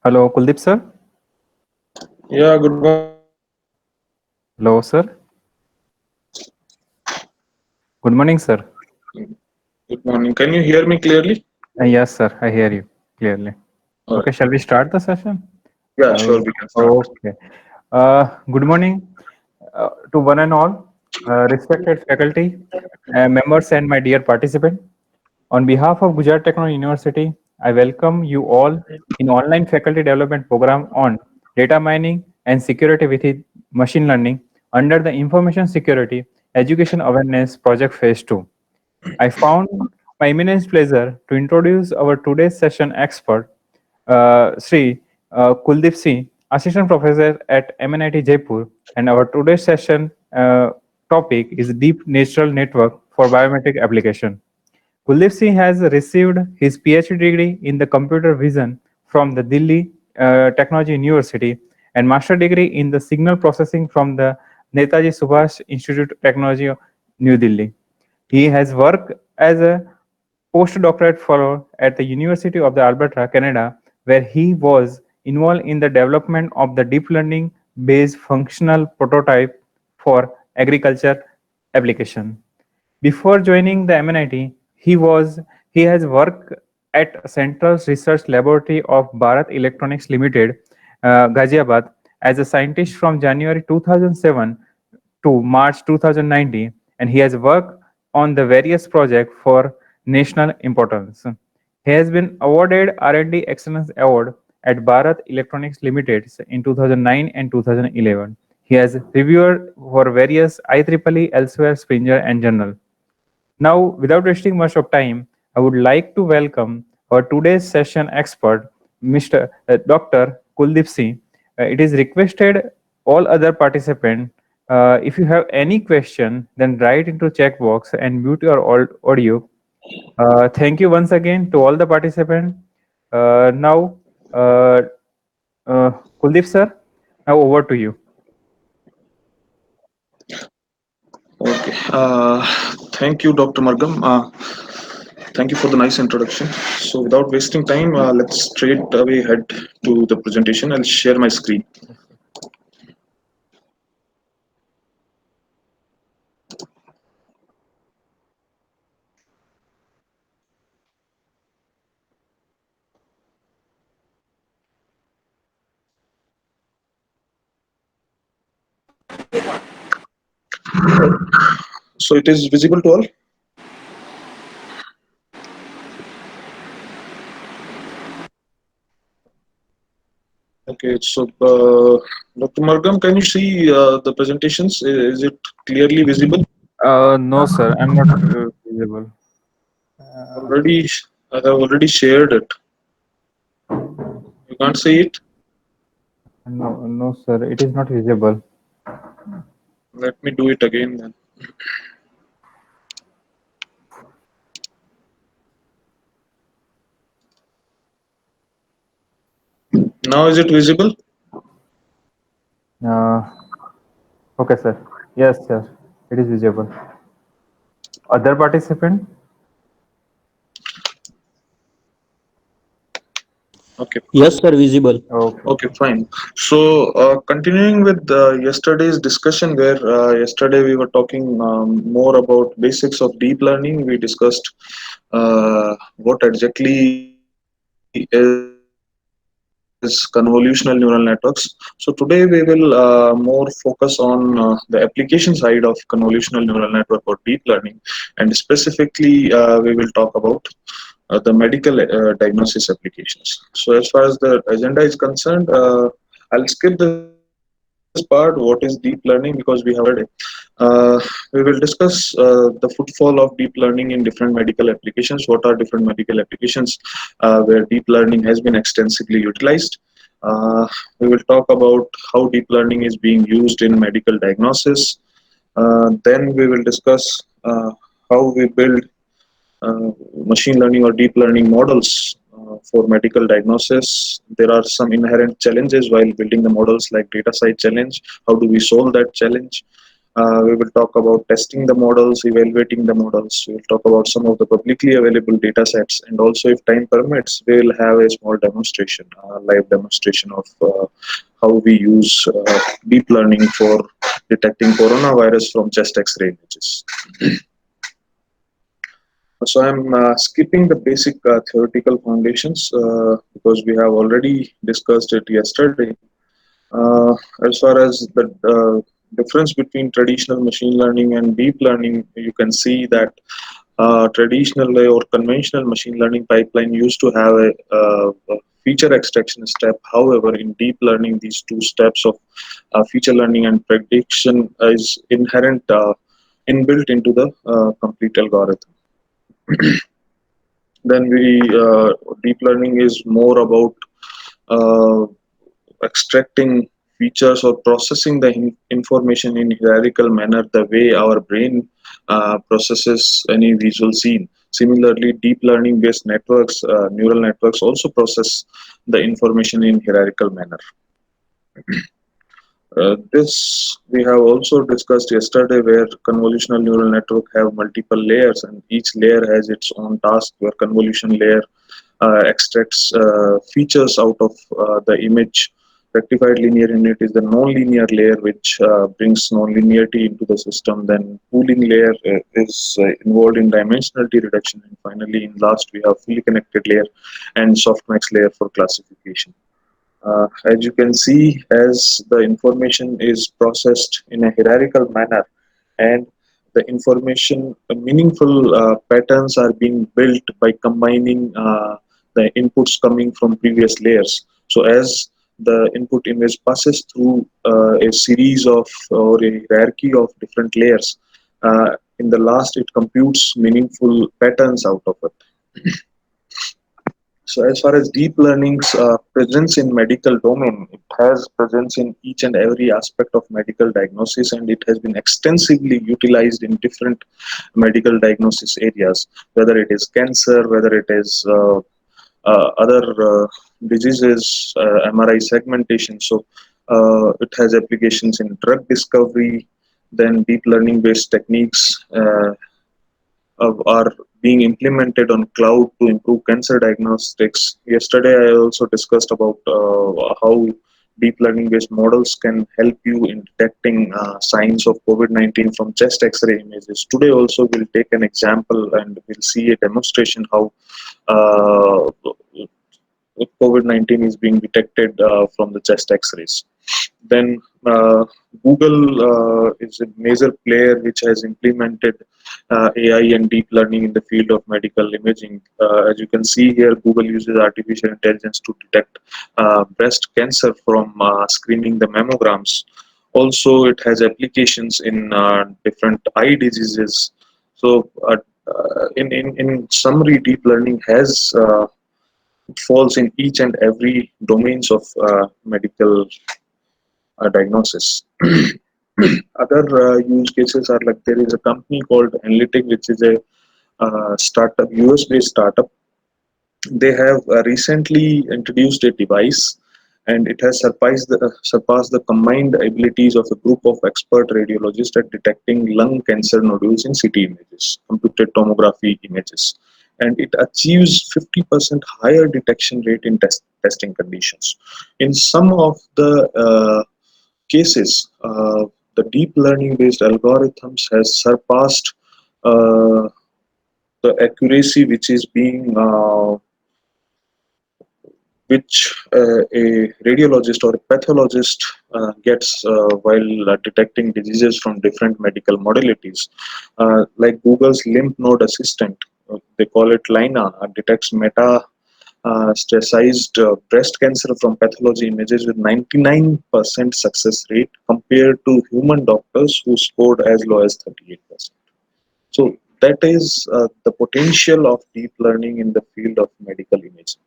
Hello, Kuldeep sir. Yeah, good morning. Hello, sir. Good morning, sir. Good morning. Can you hear me clearly? Yes, sir. I hear you clearly. All Okay, right. shall we start the session? Yeah, Uh, sure, we can start. okay. Good morning to one and all, respected faculty, members, and my dear participant. On behalf of Gujarat Technology University, I welcome you all in online faculty development program on data mining and security with machine learning under the Information Security Education Awareness Project Phase 2. I found my immense pleasure to introduce our today's session expert, Sri Kuldeep Singh, Assistant Professor at MNIT Jaipur, and our today's session topic is Deep Neural Network for Biometric Application. Kuldeep Singh has received his PhD degree in the computer vision from the Delhi Technology University and master degree in the signal processing from the Netaji Subhash Institute of Technology, New Delhi. He has worked as a postdoctorate fellow at the University of the Alberta, Canada, where he was involved in the development of the deep learning based functional prototype for agriculture application. Before joining the MNIT, he has worked at Central Research Laboratory of Bharat Electronics Limited, Ghaziabad, as a scientist from January 2007 to March 2019, and he has worked on the various projects for national importance. He has been awarded R&D Excellence Award at Bharat Electronics Limited in 2009 and 2011. He has reviewed for various IEEE, Elsewhere, Springer, and Journal. Now, without wasting much of time, I would like to welcome our today's session expert, Mr. Dr. Kuldeep Singh. It is requested all other participants, if you have any question, then write into chat box and mute your audio. Thank you once again to all the participants. Now, uh, uh, Kuldeep sir, now over to you. Okay. Thank you, Dr. Margam. Thank you for the nice introduction. So, without wasting time, let's straight away head to the presentation. I'll share my screen. Yes, sir. So, it is visible to all. Okay. So, Dr. Margam, can you see the presentations? Is it clearly visible? No, sir, I'm not visible. Uh, Already, I have already shared it. You can't see it. no, no, sir, it is not visible. Let me do it again then. Now, is it visible? Uh, okay, sir. Yes, sir, it is visible. Other participant? Okay. Yes, sir, visible. Okay. Okay, fine. So, continuing with yesterday's discussion, where yesterday we were talking more about basics of deep learning, we discussed what exactly is convolutional neural networks. So, today we will more focus on the application side of convolutional neural network or deep learning, and specifically, we will talk about the medical diagnosis applications. So, as far as the agenda is concerned, I'll skip this part. What is deep learning? Because we have already. We will discuss the footfall of deep learning in different medical applications. What are different medical applications where deep learning has been extensively utilized? We will talk about how deep learning is being used in medical diagnosis. Then we will discuss how we build machine learning or deep learning models for medical diagnosis. There are some inherent challenges while building the models, like data side challenge. How do we solve that challenge? We will talk about testing the models, evaluating the models. We will talk about some of the publicly available data sets, and also, if time permits, we will have a small demonstration, live demonstration of how we use deep learning for detecting coronavirus from chest X-ray images. So I'm skipping the basic theoretical foundations because we have already discussed it yesterday. As far as the difference between traditional machine learning and deep learning, you can see that traditional or conventional machine learning pipeline used to have a feature extraction step. However, in deep learning, these two steps of feature learning and prediction is inherent, inbuilt into the complete algorithm. Then deep learning is more about uh, extracting features or processing the information in hierarchical manner, the way our brain processes any visual scene. Similarly, deep learning based networks, neural networks, also process the information in hierarchical manner. This we have also discussed yesterday, where convolutional neural network have multiple layers, and each layer has its own task. Where convolution layer extracts features out of the image. Rectified linear unit is the non-linear layer, which brings non-linearity into the system. Then pooling layer is involved in dimensionality reduction, and finally, in last, we have fully connected layer and softmax layer for classification. As you can see, as the information is processed in a hierarchical manner, and the information, meaningful patterns are being built by combining the inputs coming from previous layers. So as the input image passes through a series of or a hierarchy of different layers, in the last it computes meaningful patterns out of it. So as far as deep learning's presence in medical domain, it has presence in each and every aspect of medical diagnosis, and it has been extensively utilized in different medical diagnosis areas, whether it is cancer, whether it is other diseases, MRI segmentation. So it has applications in drug discovery. Then deep learning based techniques are being implemented on cloud to improve cancer diagnostics. Yesterday, I also discussed about how deep learning based models can help you in detecting signs of COVID-19 from chest X-ray images. Today, also, we'll take an example and we'll see a demonstration how uh, COVID-19 is being detected from the chest X-rays. Then Google is a major player which has implemented AI and deep learning in the field of medical imaging. As you can see here, Google uses artificial intelligence to detect breast cancer from screening the mammograms. Also, it has applications in different eye diseases. So, in summary, deep learning has falls in each and every domains of medical diagnosis. Other use cases are like there is a company called Analytic, which is a startup, US-based startup. They have recently introduced a device, and it has surpassed the combined abilities of a group of expert radiologists at detecting lung cancer nodules in CT images, computed tomography images, and it achieves 50% higher detection rate in testing conditions. In some of the cases, the deep learning based algorithms has surpassed uh, the accuracy which is being which a radiologist or a pathologist gets while detecting diseases from different medical modalities. Like Google's lymph node assistant, they call it Lina, detects metastasized breast cancer from pathology images with 99% success rate compared to human doctors who scored as low as 38%. So that is the potential of deep learning in the field of medical imaging.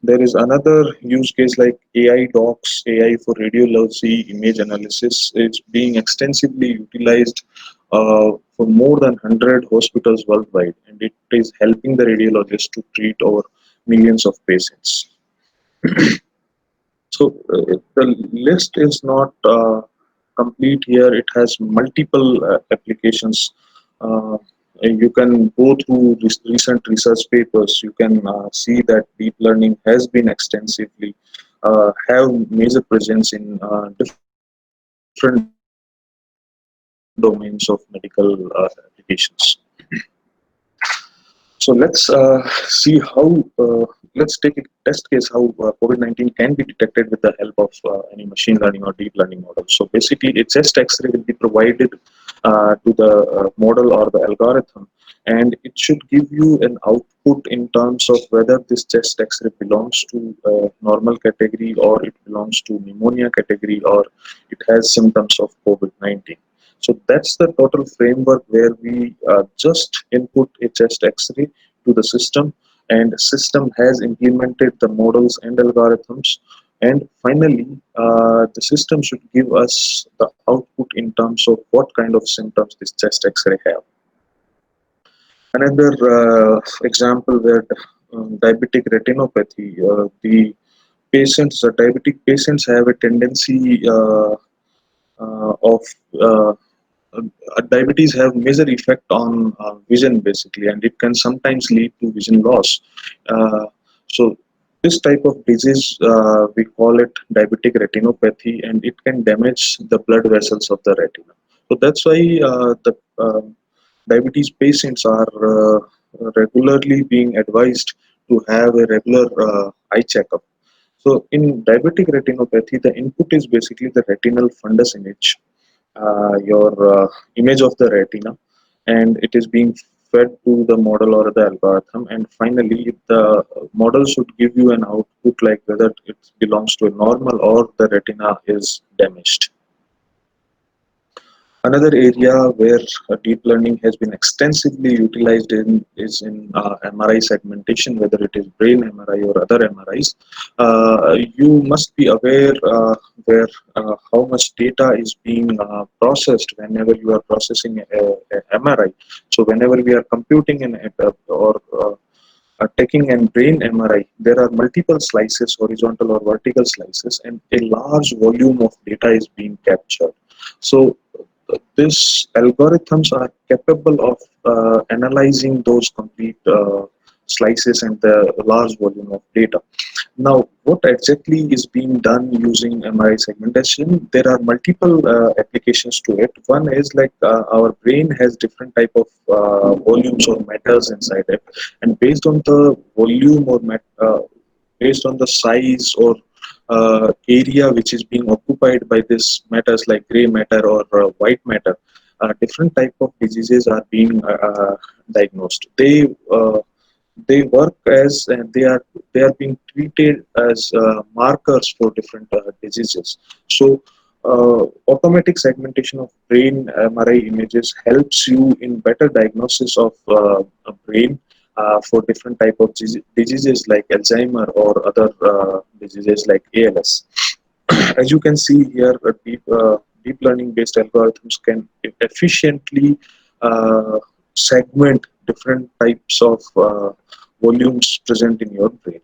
There is another use case like AI docs, AI for radiology image analysis. It's being extensively utilized for more than 100 hospitals worldwide, and it is helping the radiologists to treat over millions of patients. So the list is not complete here. It has multiple applications. Uh, you can go through recent research papers. You can see that deep learning has been extensively have major presence in different domains of medical applications. So let's take a test case how COVID-19 can be detected with the help of any machine learning or deep learning model. So basically, a chest X-ray will be provided to the model or the algorithm, and it should give you an output in terms of whether this chest X-ray belongs to normal category, or it belongs to pneumonia category, or it has symptoms of COVID-19. So that's the total framework where we just input a chest X-ray to the system, and system has implemented the models and algorithms, and finally the system should give us the output in terms of what kind of symptoms this chest X-ray have. Another example where diabetic retinopathy, the diabetic patients have a tendency of uh, diabetes have major effect on vision basically, and it can sometimes lead to vision loss. So this type of disease, we call it diabetic retinopathy, and it can damage the blood vessels of the retina. So that's why the diabetes patients are regularly being advised to have a regular eye checkup. So in diabetic retinopathy, the input is basically the retinal fundus image, your image of the retina, and it is being fed to the model or the algorithm, and finally the model should give you an output like whether it belongs to a normal or the retina is damaged. Another area where deep learning has been extensively utilized in is in MRI segmentation, whether it is brain MRI or other MRIs. You must be aware where how much data is being processed whenever you are processing a MRI. So whenever we are computing or taking an brain MRI, there are multiple slices, horizontal or vertical slices, and a large volume of data is being captured. So these algorithms are capable of analyzing those complete slices and the large volume of data. Now, what exactly is being done using MRI segmentation? There are multiple applications to it. One is like our brain has different type of volumes or matters inside it, and based on the volume or based on the size or area which is being occupied by this matters like gray matter or white matter, different type of diseases are being diagnosed. They work as they are being treated as markers for different diseases. So automatic segmentation of brain MRI images helps you in better diagnosis of a brain for different type of diseases like Alzheimer or other diseases like ALS. As you can see here, deep learning based algorithms can efficiently uh, segment different types of volumes present in your brain.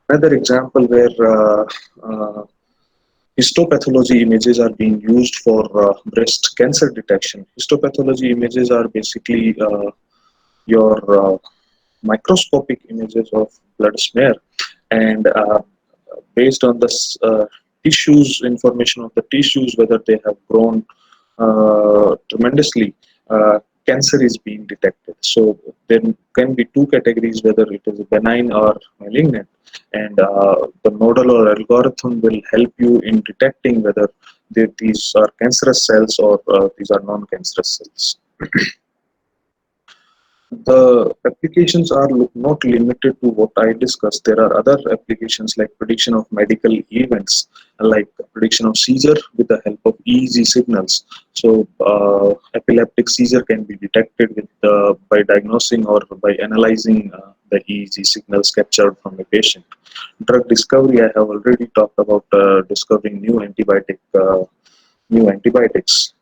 Another example where histopathology images are being used for breast cancer detection. Histopathology images are basically your microscopic images of blood smear, and based on the tissues, information of the tissues, whether they have grown tremendously, cancer is being detected. So there can be two categories, whether it is benign or malignant, and the model or algorithm will help you in detecting whether these are cancerous cells or these are non-cancerous cells. The applications are not limited to what I discussed. There are other applications like prediction of medical events, like prediction of seizure with the help of EEG signals. So, epileptic seizure can be detected with by diagnosing or by analyzing the EEG signals captured from a patient. Drug discovery, I have already talked about discovering new antibiotics,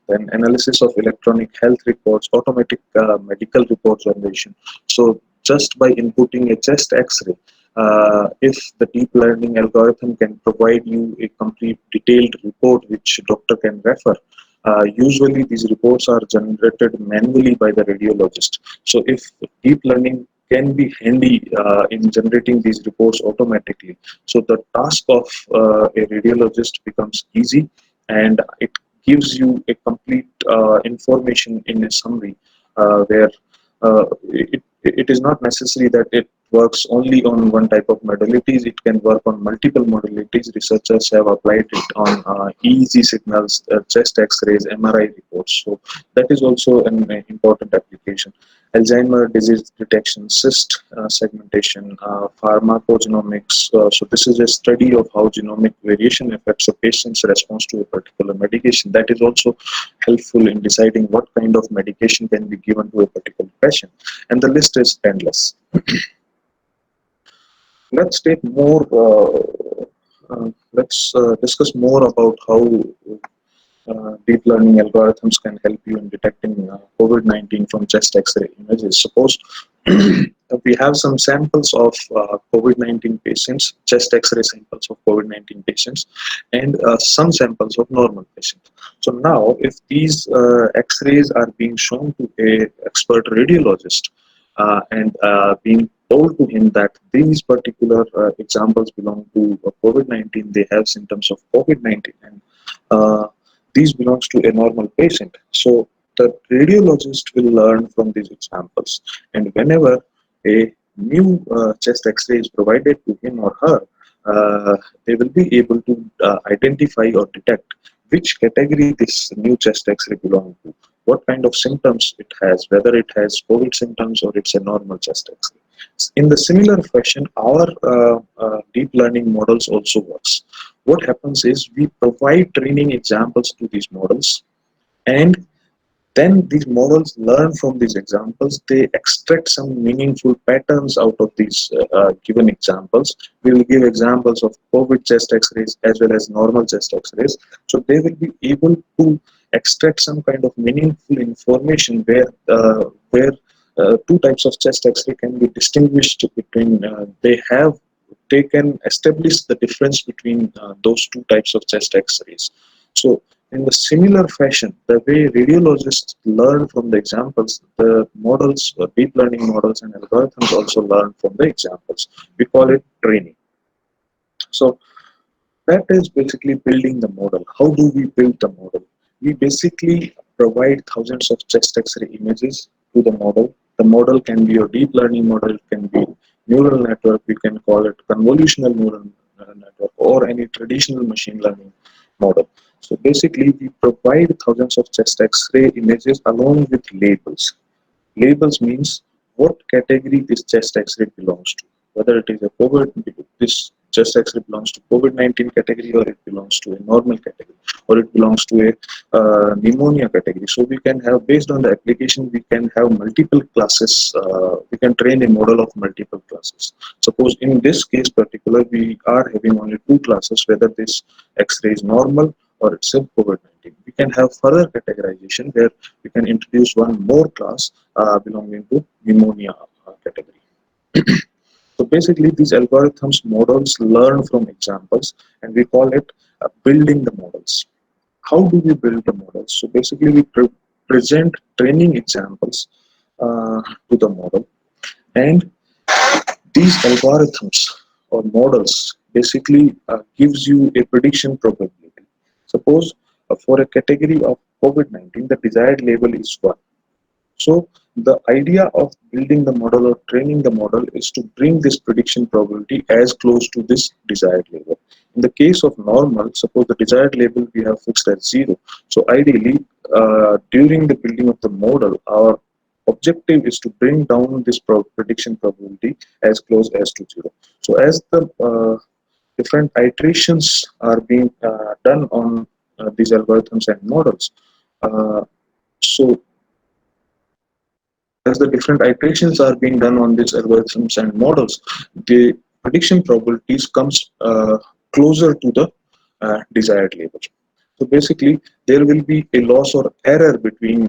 then analysis of electronic health records, automatic medical report generation. So just by inputting a chest X-ray, if the deep learning algorithm can provide you a complete detailed report which doctor can refer, usually these reports are generated manually by the radiologist. So if deep learning can be handy in generating these reports automatically, so the task of a radiologist becomes easy, and it gives you a complete information in a summary, where it is not necessary that it works only on one type of modalities. It can work on multiple modalities. Researchers have applied it on EEG signals, chest X-rays, MRI reports. So that is also an important application. Alzheimer disease detection, cyst segmentation, pharmacogenomics. So this is a study of how genomic variation affects a patient's response to a particular medication. That is also helpful in deciding what kind of medication can be given to a particular patient. And the list is endless. Let's take more. Let's discuss more about how deep learning algorithms can help you in detecting COVID-19 from chest X-ray images. Suppose we have some samples of COVID-19 patients, chest X-ray samples of COVID-19 patients, and some samples of normal patients. So now, if these X-rays are being shown to a expert radiologist, and being told to him that these particular examples belong to COVID-19, they have symptoms of COVID-19, and uh, these belongs to a normal patient. So the radiologist will learn from these examples, and whenever a new chest X-ray is provided to him or her, they will be able to identify or detect which category this new chest X-ray belongs to, what kind of symptoms it has, whether it has COVID symptoms or it's a normal chest X-ray. In the similar fashion, our deep learning models also works. What happens is we provide training examples to these models, and then these models learn from these examples. They extract some meaningful patterns out of these given examples. We will give examples of COVID chest X-rays as well as normal chest X-rays. So they will be able to extract some kind of meaningful information where two types of chest X-ray can be distinguished between. They can establish the difference between those two types of chest X-rays. So in the similar fashion, the way radiologists learn from the examples, the models, deep learning models and algorithms also learn from the examples. We call it training. So that is basically building the model. How do we build the model? We basically provide thousands of chest X-ray images to the model. The model can be your deep learning model, it can be neural network, we can call it convolutional neural network, or any traditional machine learning model. So basically, we provide thousands of chest X-ray images along with labels. Labels means what category this chest X-ray belongs to. Whether it is a COVID, this chest X-ray belongs to COVID-19 category, or it belongs to a normal category, or it belongs to a pneumonia category. So we can have, based on the application, we can have multiple classes. We can train a model of multiple classes. Suppose in this case particular, we are having only two classes, whether this X-ray is normal or it's a COVID-19. We can have further categorization where we can introduce one more class belonging to pneumonia category. So basically, these algorithms models learn from examples, and we call it building the models. How do we build the models? So basically, we present training examples to the model, and these algorithms or models basically gives you a prediction probability. Suppose for a category of COVID-19, the desired label is 1. So the idea of building the model or training the model is to bring this prediction probability as close to this desired label. In the case of normal, suppose the desired label we have fixed as 0. So ideally, during the building of the model, our objective is to bring down this prediction probability as close as to 0. So as the different iterations are being done on these algorithms and models, uh, so as the different iterations are being done on these algorithms and models, the prediction probabilities comes closer to the desired label. So basically, there will be a loss or error between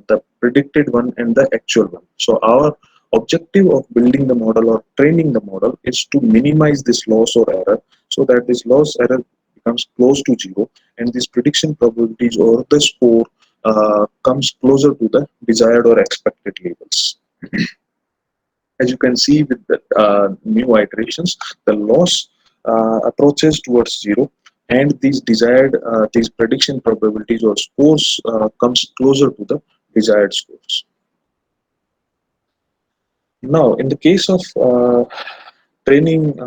the predicted one and the actual one. So our objective of building the model or training the model is to minimize this loss or error, so that this loss error becomes close to zero, and these prediction probabilities or the score comes closer to the desired or expected levels. As you can see with the new iterations, the loss approaches towards zero, and these desired these prediction probabilities or scores comes closer to the desired scores. Now, in the case of training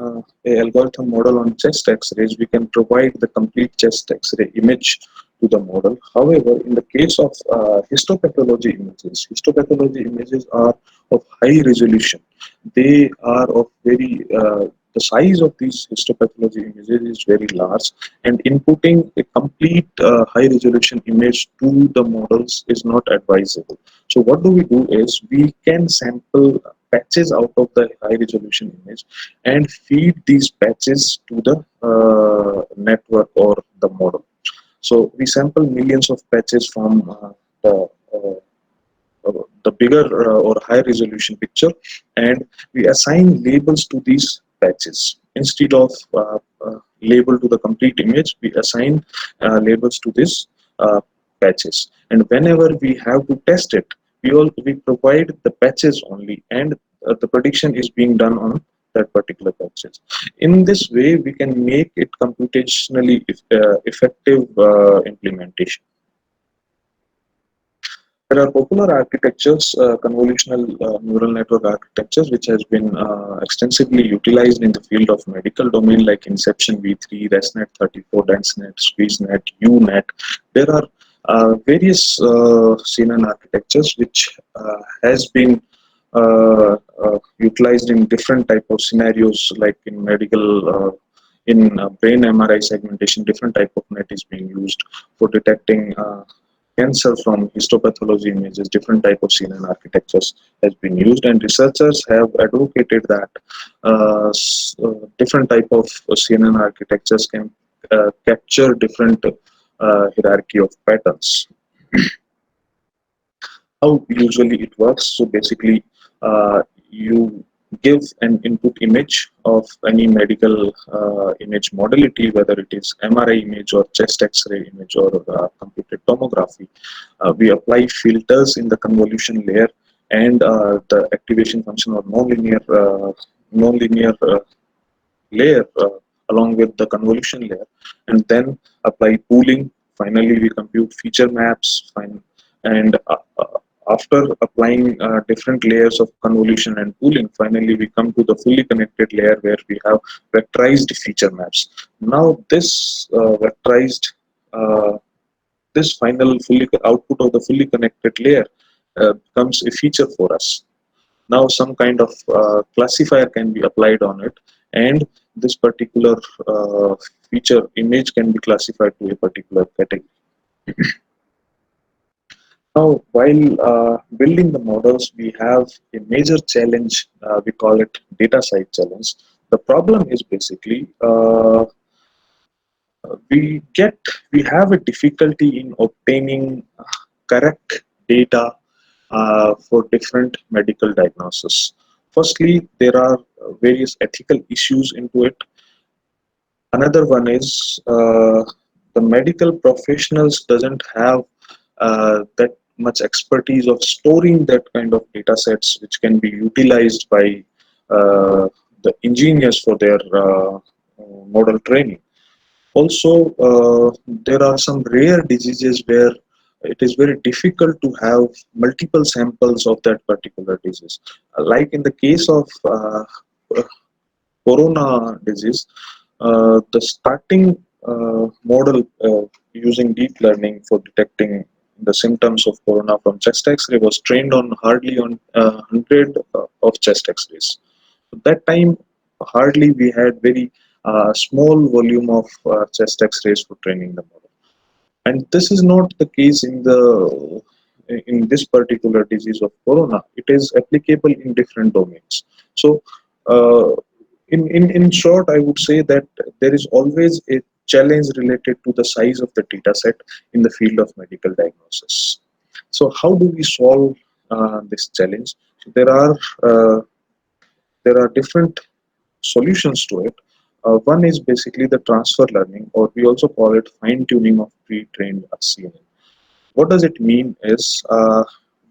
a algorithm model on chest X-rays, we can provide the complete chest X-ray image to the model. However, in the case of histopathology images are of high resolution. They are of very the size of these histopathology images is very large, and inputting a complete high resolution image to the models is not advisable. So what do we do is we can sample patches out of the high resolution image and feed these patches to the network or the model. So we sample millions of patches from the the bigger or high resolution picture, and we assign labels to these patches instead of label to the complete image. We assign labels to these patches, and whenever we have to test it, we provide the patches only, and the prediction is being done on that particular patches. In this way, we can make it computationally effective implementation. There are popular architectures, convolutional neural network architectures, which has been extensively utilized in the field of medical domain, like Inception V3, ResNet 34, DenseNet, SqueezeNet, UNet. There are various CNN architectures which has been utilized in different type of scenarios, like in medical. In brain MRI segmentation, different type of net is being used for detecting cancer from histopathology images. Different type of CNN architectures has been used, and researchers have advocated that different type of CNN architectures can capture different hierarchy of patterns. How usually it works? So basically, you give an input image of any medical image modality, whether it is MRI image or chest X-ray image or computed tomography. We apply filters in the convolution layer and the activation function or nonlinear layer along with the convolution layer, and then apply pooling. Finally, we compute feature maps. And after applying different layers of convolution and pooling, finally we come to the fully connected layer where we have vectorized feature maps. Now this vectorized this final fully output of the fully connected layer becomes a feature for us. Now some kind of classifier can be applied on it, and this particular feature image can be classified to a particular category. Now, while building the models, we have a major challenge. We call it data side challenge. The problem is basically we have a difficulty in obtaining correct data for different medical diagnosis. Firstly, there are various ethical issues into it. Another one is the medical professionals doesn't have that much expertise of storing that kind of data sets, which can be utilized by the engineers for their model training. Also, there are some rare diseases where it is very difficult to have multiple samples of that particular disease. Like in the case of corona disease, the starting model using deep learning for detecting the symptoms of corona from chest X-ray was trained on hardly on 100 of chest X-rays. At that time, hardly we had very small volume of chest X-rays for training the model. And this is not the case in this particular disease of corona. It is applicable in different domains. So, in short, I would say that there is always a challenge related to the size of the data set in the field of medical diagnosis. So how do we solve this challenge? there are uh, there are different solutions to it. One is basically the transfer learning, or we also call it fine tuning of pre-trained CNN. What does it mean is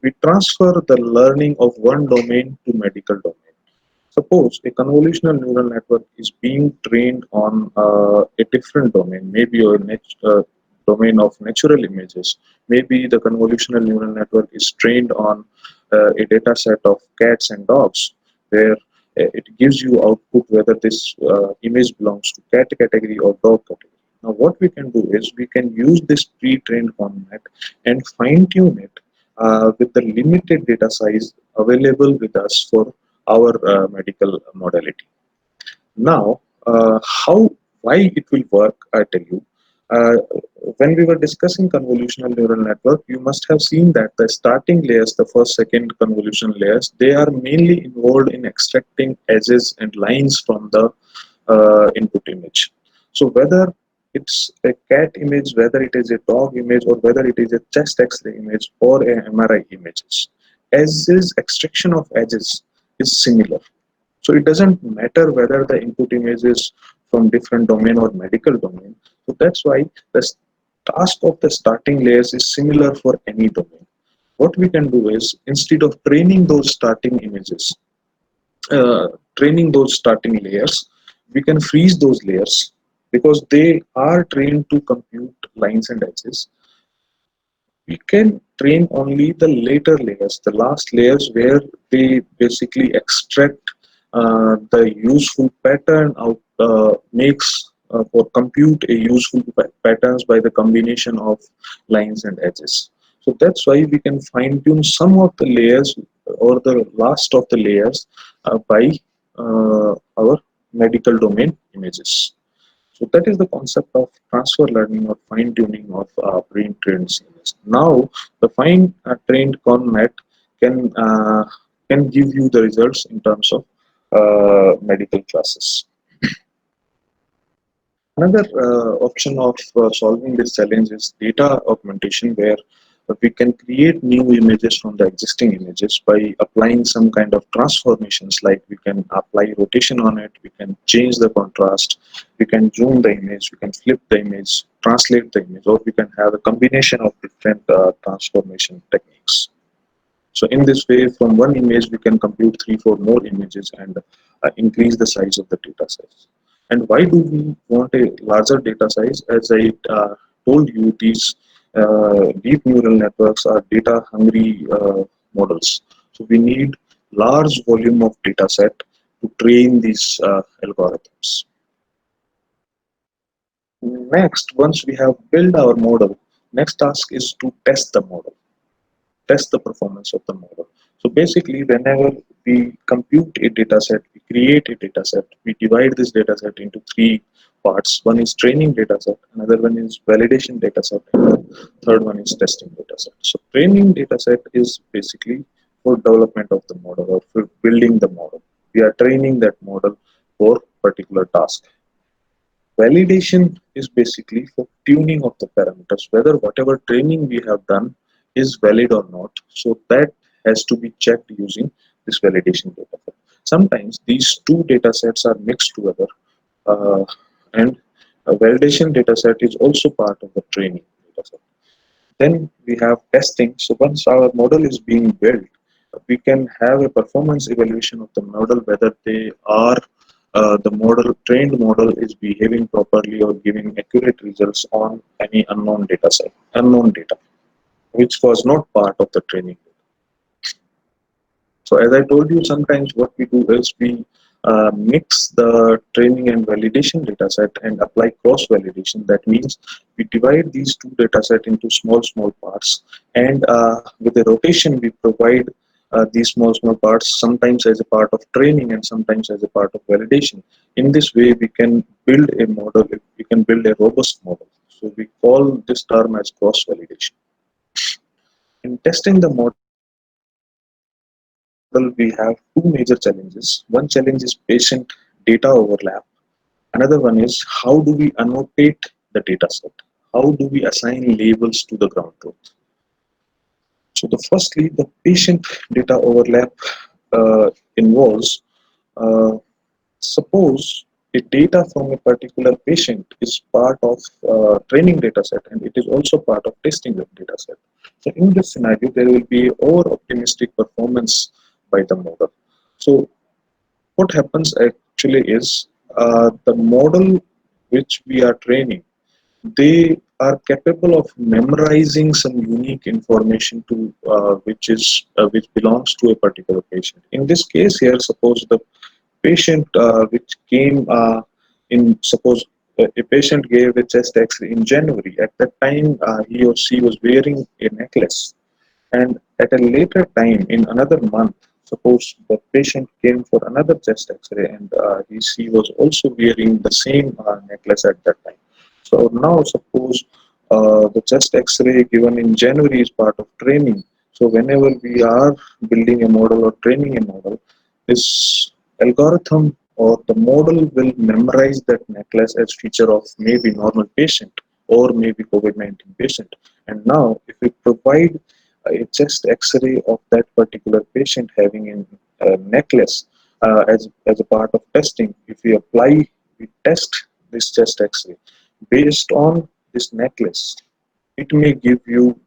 we transfer the learning of one domain to medical domain. Suppose a convolutional neural network is being trained on a different domain, maybe domain of natural images. Maybe the convolutional neural network is trained on a data set of cats and dogs, where it gives you output whether this image belongs to cat category or dog category. Now, what we can do is we can use this pre-trained format and fine-tune it with the limited data size available with us for our medical modality. Now, why it will work, I tell you. Uh, when we were discussing convolutional neural network, you must have seen that the starting layers, the first, second convolution layers, they are mainly involved in extracting edges and lines from the input image. So whether it's a cat image, whether it is a dog image, or whether it is a chest X-ray image or a MRI images, as is extraction of edges is similar. So it doesn't matter whether the input image is from different domain or medical domain. So that's why the task of the starting layers is similar for any domain. What we can do is instead of uh, training those starting layers, we can freeze those layers because they are trained to compute lines and edges. We can train only the later layers, the last layers where they basically extract the useful pattern out, makes or compute a useful patterns by the combination of lines and edges. So that's why we can fine tune some of the layers or the last of the layers by our medical domain images. So that is the concept of transfer learning or fine tuning of brain trained scenes. Now the fine trained conmat can uh, can give you the results in terms of medical classes. Another option of solving this challenge is data augmentation, where we can create new images from the existing images by applying some kind of transformations, like we can apply rotation on it, we can change the contrast, we can zoom the image, we can flip the image, translate the image, or we can have a combination of different transformation techniques. So in this way, from one image, we can compute three, four more images and increase the size of the data size. And why do we want a larger data size? As I told you, these deep neural networks are data hungry models. So we need large volume of data set to train these algorithms. Next, once we have built our model, next task is to test the performance of the model. So basically, whenever we compute a data set, we create a data set, we divide this data set into three parts. One is training data set, another one is validation data set, and the third one is testing data set. So training data set is basically for development of the model or for building the model. We are training that model for particular task. Validation is basically for tuning of the parameters, whether whatever training we have done is valid or not. So that has to be checked using this validation data set. Sometimes these two data sets are mixed together, uh, and a validation data set is also part of the training data set. Then we have testing. So once our model is being built, we can have a performance evaluation of the model, whether they are the model trained model is behaving properly or giving accurate results on any unknown data set, unknown data, which was not part of the training. So as I told you, sometimes what we do is we mix the training and validation data set and apply cross validation. That means we divide these two data set into small parts, and with the rotation we provide these small parts sometimes as a part of training and sometimes as a part of validation. In this way, we can build a model. We can build a robust model. So we call this term as cross validation. In testing the model, we have two major challenges. One challenge is patient data overlap. Another one is how do we annotate the data set? How do we assign labels to the ground truth? So the firstly, the patient data overlap involves uh, suppose a data from a particular patient is part of training data set and it is also part of testing the data set. So in this scenario, there will be over optimistic performance by the model. So what happens actually is the model which we are training, they are capable of memorizing some unique information to which belongs to a particular patient. In this case here, suppose the patient which came in suppose a patient gave a chest x-ray in January. At that time he or she was wearing a necklace, and at a later time in another month, suppose the patient came for another chest x-ray and she was also wearing the same necklace at that time. So now suppose the chest x-ray given in January is part of training. So whenever we are building a model or training a model, this algorithm or the model will memorize that necklace as feature of maybe normal patient or maybe COVID-19 patient. And now if we provide a chest x-ray of that particular patient having a necklace as a part of testing, if we test this chest x-ray based on this necklace, it may give you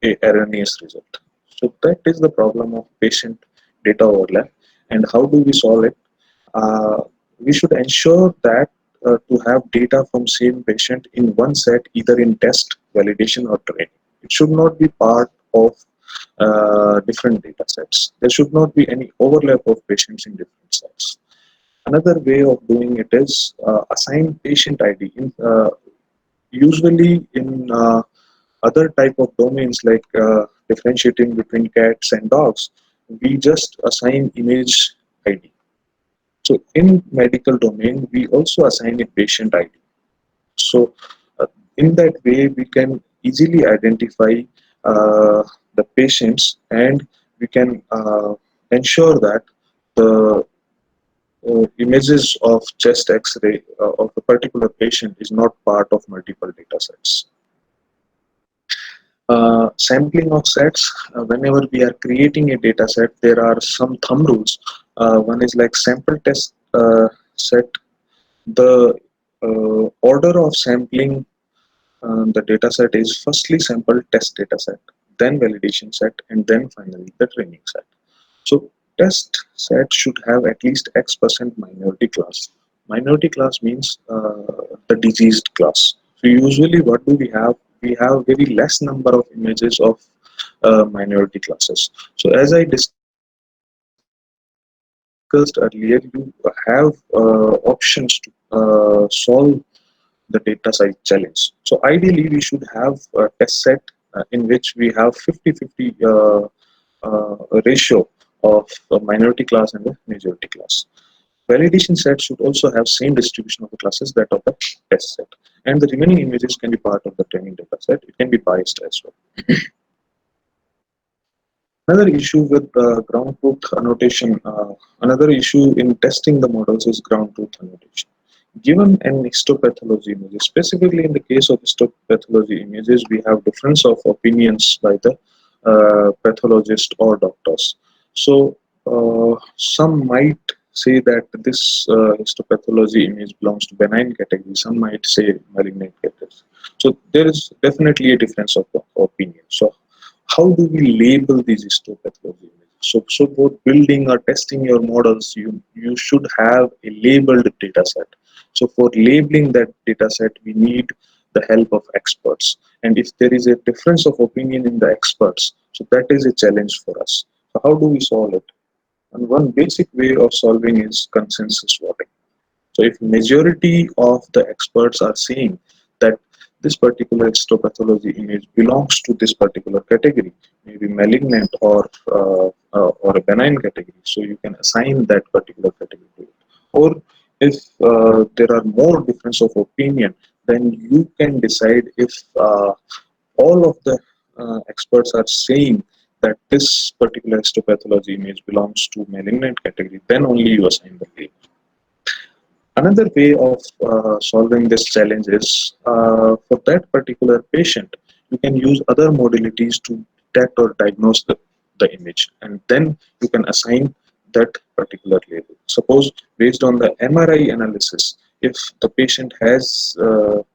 a erroneous result. So that is the problem of patient data overlap. And how do we solve it? We should ensure that to have data from same patient in one set, either in test, validation, or training. It should not be part of different data sets. There should not be any overlap of patients in different sets. Another way of doing it is assign patient ID. Usually in other type of domains like differentiating between cats and dogs, we just assign image ID. So in medical domain, we also assign a patient ID. So in that way, we can easily identify the patients, and we can ensure that the images of chest X-ray of a particular patient is not part of multiple data sets. Sampling of sets, whenever we are creating a data set, there are some thumb rules. One is like sample test set. The order of sampling the data set is firstly sample test data set, then validation set, and then finally the training set. So test set should have at least X% minority class. Minority class means the diseased class. So usually what do we have? We have very less number of images of minority classes. So as I discussed earlier, you have options to solve the data size challenge. So ideally, we should have a test set in which we have 50-50 ratio of a minority class and a majority class. Validation set should also have same distribution of the classes that of the test set. And the remaining images can be part of the training data set. It can be biased as well. Another issue with ground truth annotation, another issue in testing the models is ground truth annotation. Given an histopathology image, specifically in the case of histopathology images, we have difference of opinions by the pathologist or doctors. So some might say that this histopathology image belongs to benign category. Some might say malignant category. So there is definitely a difference of opinion. So how do we label these histopathology images? So both building or testing your models, you should have a labeled data set. So for labeling that data set, we need the help of experts. And if there is a difference of opinion in the experts, so that is a challenge for us. So how do we solve it? And one basic way of solving is consensus voting. So if majority of the experts are saying that this particular histopathology image belongs to this particular category, maybe malignant or a benign category, so you can assign that particular category to it. Or if there are more difference of opinion, then you can decide if all of the experts are saying that this particular histopathology image belongs to malignant category, then only you assign the label. Another way of solving this challenge is for that particular patient, you can use other modalities to detect or diagnose the image, and then you can assign that particular label. Suppose based on the MRI analysis, if the patient has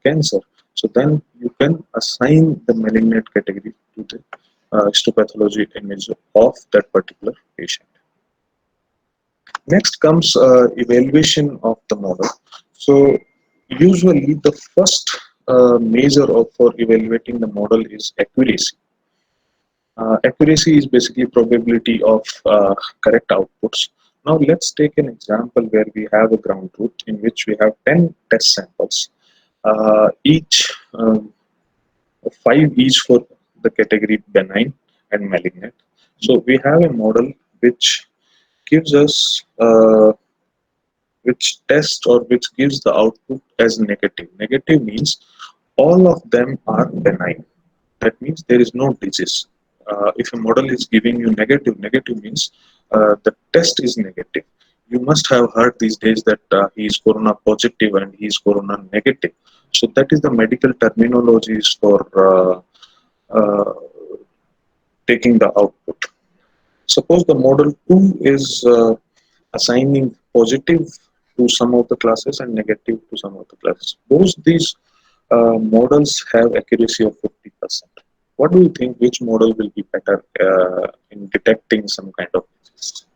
cancer, so then you can assign the malignant category to the histopathology image of that particular patient. Next comes evaluation of the model. So usually the first measure for evaluating the model is accuracy. Accuracy is basically probability of correct outputs. Now let's take an example where we have a ground truth in which we have 10 test samples, each 5 each for the category benign and malignant. So we have a model which gives us which tests or which gives the output as negative. Negative means all of them are benign. That means there is no disease. If a model is giving you negative, negative means the test is negative. You must have heard these days that he is corona positive and he is corona negative. So that is the medical terminologies for uh, taking the output. Suppose the model 2 is assigning positive to some of the classes and negative to some of the classes. Both these models have accuracy of 50%. What do you think? Which model will be better in detecting some kind of disease?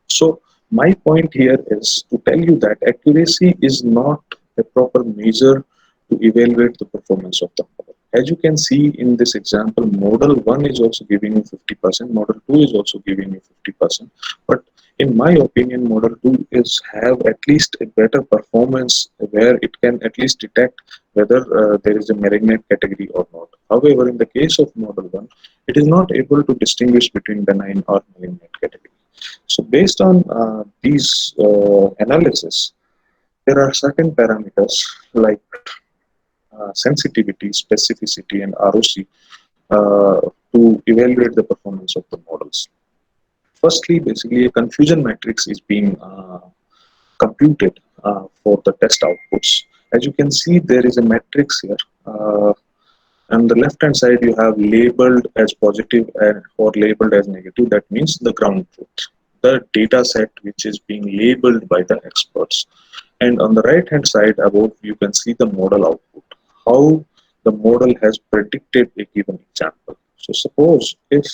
So my point here is to tell you that accuracy is not a proper measure to evaluate the performance of the model. As you can see in this example, model 1 is also giving you 50%, model 2 is also giving you 50%. But in my opinion, model 2 is have at least a better performance where it can at least detect whether there is a malignant category or not. However, in the case of model 1, it is not able to distinguish between benign or malignant category. So based on these analysis, there are certain parameters like sensitivity, specificity, and ROC to evaluate the performance of the models. Firstly, basically a confusion matrix is being computed for the test outputs. As you can see, there is a matrix here. On the left hand side, you have labeled as positive or labeled as negative. That means the ground truth, the data set which is being labeled by the experts. And on the right hand side above, you can see the model output, how the model has predicted a given example. So suppose if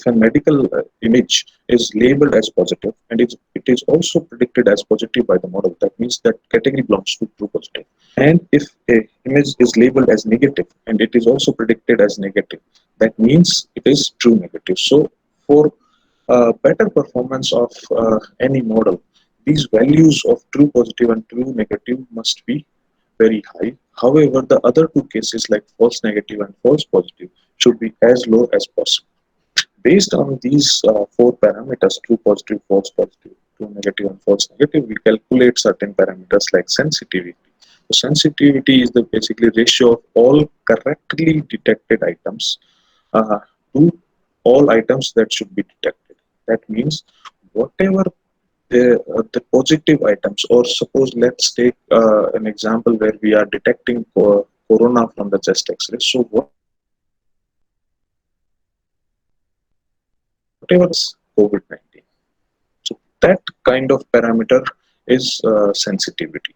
a medical image is labeled as positive and it is also predicted as positive by the model, that means that category belongs to true positive. And if a image is labeled as negative and it is also predicted as negative, that means it is true negative. So for better performance of any model, these values of true positive and true negative must be very high. However, the other two cases like false negative and false positive should be as low as possible. Based on these four parameters, true positive, false positive, true negative, and false negative, we calculate certain parameters like sensitivity. So sensitivity is the basically ratio of all correctly detected items uh, to all items that should be detected. That means whatever the positive items, or suppose let's take an example where we are detecting corona from the chest x-ray. So whatever the positive items is COVID-19. So that kind of parameter is sensitivity.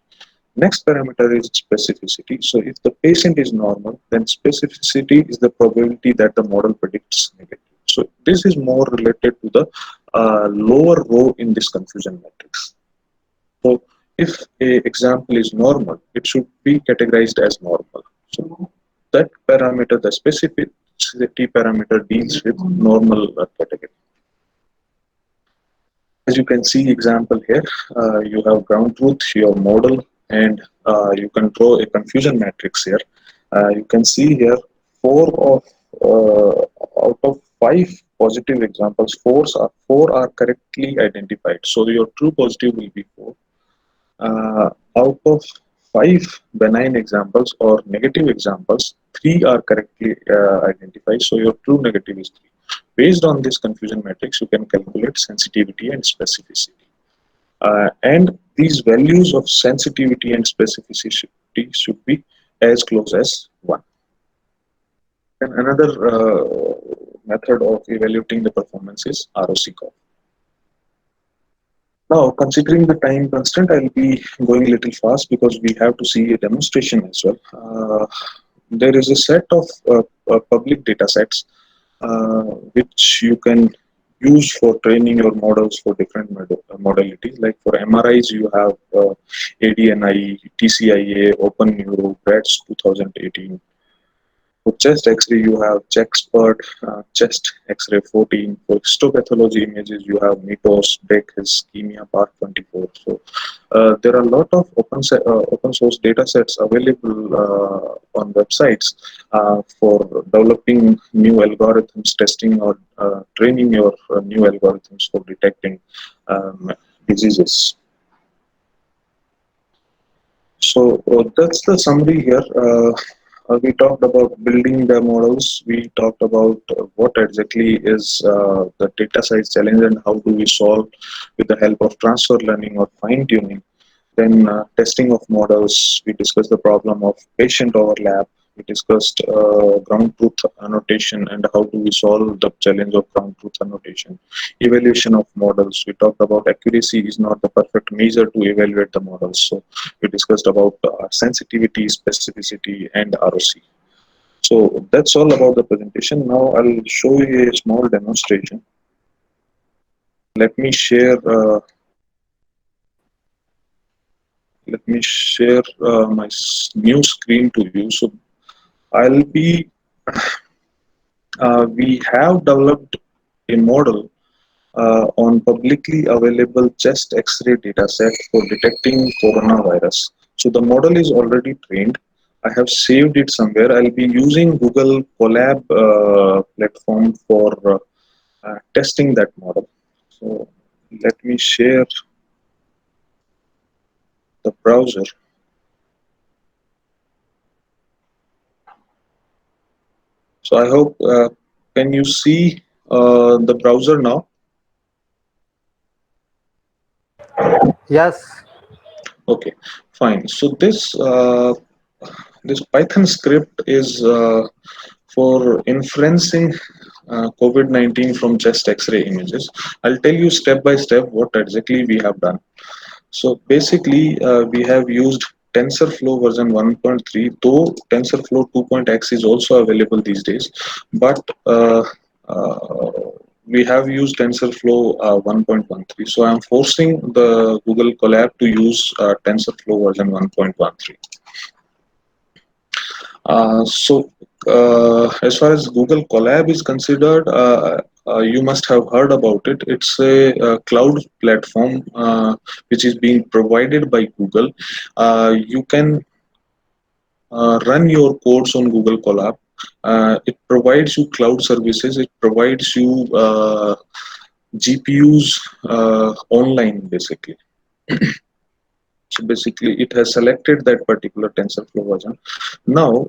Next parameter is specificity. So if the patient is normal, then specificity is the probability that the model predicts negative. So this is more related to the lower row in this confusion matrix. So if a example is normal, it should be categorized as normal. So that parameter, the specificity parameter, deals with normal category. As you can see example here, you have ground truth, your model, and you can draw a confusion matrix here. You can see here uh, out of 5 positive examples, four are correctly identified. So your true positive will be 4. Out of 5 benign examples or negative examples, 3 are correctly identified. So your true negative is 3. Based on this confusion matrix, you can calculate sensitivity and specificity. And these values of sensitivity and specificity should be as close as 1. Then another method of evaluating the performance is ROC curve. Now, considering the time constraint, I'll be going a little fast because we have to see a demonstration as well. There is a set of public data sets which you can use for training your models for different modalities. Like for MRIs, you have ADNI, TCIA, OpenNeuro, BRADS 2018. For chest X-ray, you have Chexpert, chest X-ray 14. For histopathology images, you have MITOS, DEC, Ischemia, Part 24. So there are a lot of open source data sets available on websites for developing new algorithms, testing or training your new algorithms for detecting diseases. So that's the summary here. We talked about building the models. We talked about what exactly is the data size challenge and how do we solve with the help of transfer learning or fine tuning. Then testing of models. We discussed the problem of patient overlap. We discussed ground truth annotation and how do we solve the challenge of ground truth annotation. Evaluation of models. We talked about accuracy is not the perfect measure to evaluate the models. So we discussed about sensitivity, specificity, and ROC. So that's all about the presentation. Now I'll show you a small demonstration. Let me share. My new screen to you. So I'll be. We have developed a model on publicly available chest X-ray dataset for detecting coronavirus. So the model is already trained. I have saved it somewhere. I'll be using Google Colab platform for testing that model. So let me share the browser. So I hope, can you see the browser now? Yes. Okay, fine. So this Python script is for inferencing COVID-19 from chest X-ray images. I'll tell you step by step what exactly we have done. So basically, we have used TensorFlow version 1.3, though TensorFlow 2.x is also available these days, but uh, we have used TensorFlow 1.13. So I'm forcing the Google Colab to use TensorFlow version 1.13. As far as Google Colab is considered, you must have heard about it. It's a cloud platform which is being provided by Google. You can run your codes on Google Colab. It provides you cloud services. It provides you GPUs online, basically. So basically, it has selected that particular TensorFlow version. Now,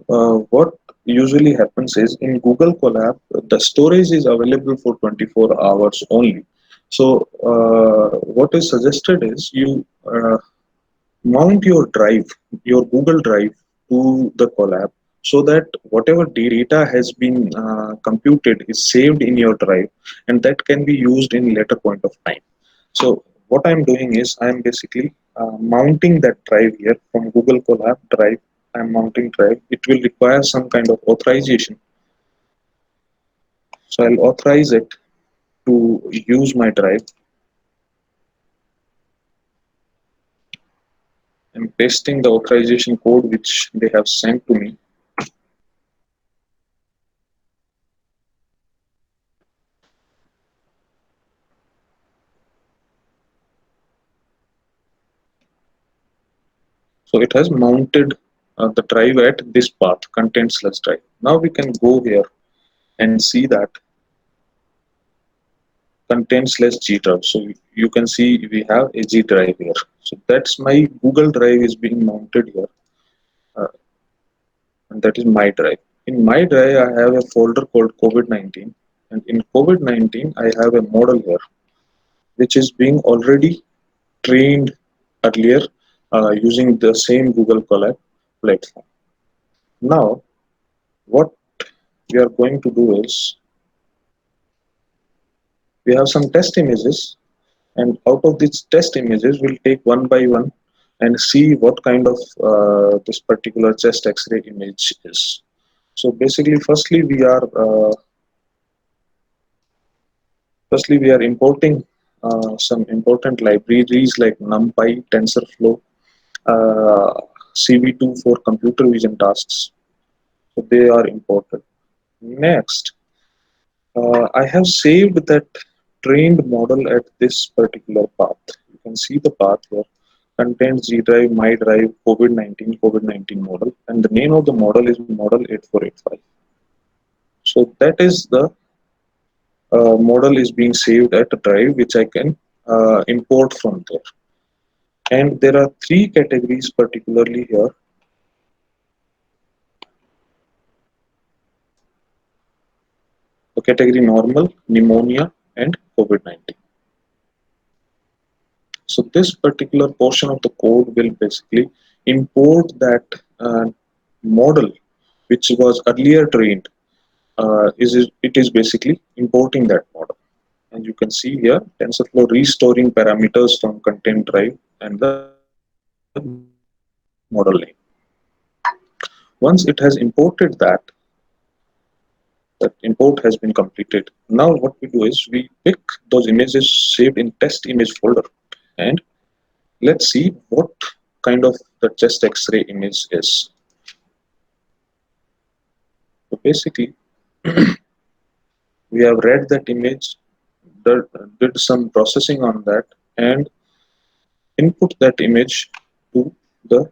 what usually happens is in Google Colab, the storage is available for 24 hours only. So, what is suggested is you mount your drive, your Google Drive to the Colab so that whatever data has been computed is saved in your drive and that can be used in later point of time. So what I'm doing is I'm basically mounting that drive here from Google Colab Drive. I'm mounting drive. It will require some kind of authorization. So I'll authorize it to use my drive. I'm pasting the authorization code which they have sent to me. So it has mounted the drive at this path, content/drive. Now we can go here and see that content/G drive. So you can see we have a G drive here. So that's my Google Drive is being mounted here. And that is my drive. In my drive, I have a folder called COVID-19. And in COVID-19, I have a model here, which is being already trained earlier using the same Google Colab platform. Now, what we are going to do is we have some test images, and out of these test images, we'll take one by one and see what kind of this particular chest X-ray image is. So basically, firstly we are importing some important libraries like NumPy, TensorFlow, uh, CV2 for computer vision tasks. So they are imported. Next, I have saved that trained model at this particular path. You can see the path here. Contains G drive, my drive, COVID-19 model, and the name of the model is model 8485. So that is the model is being saved at a drive which I can import from there. And there are three categories particularly here. The category normal, pneumonia, and COVID-19. So this particular portion of the code will basically import that model which was earlier trained. It is basically importing that model. And you can see here TensorFlow restoring parameters from content drive and the model name. Once it has imported that, that import has been completed. Now what we do is we pick those images saved in test image folder, and let's see what kind of the chest X-ray image is. So basically, we have read that image, did some processing on that, and input that image to the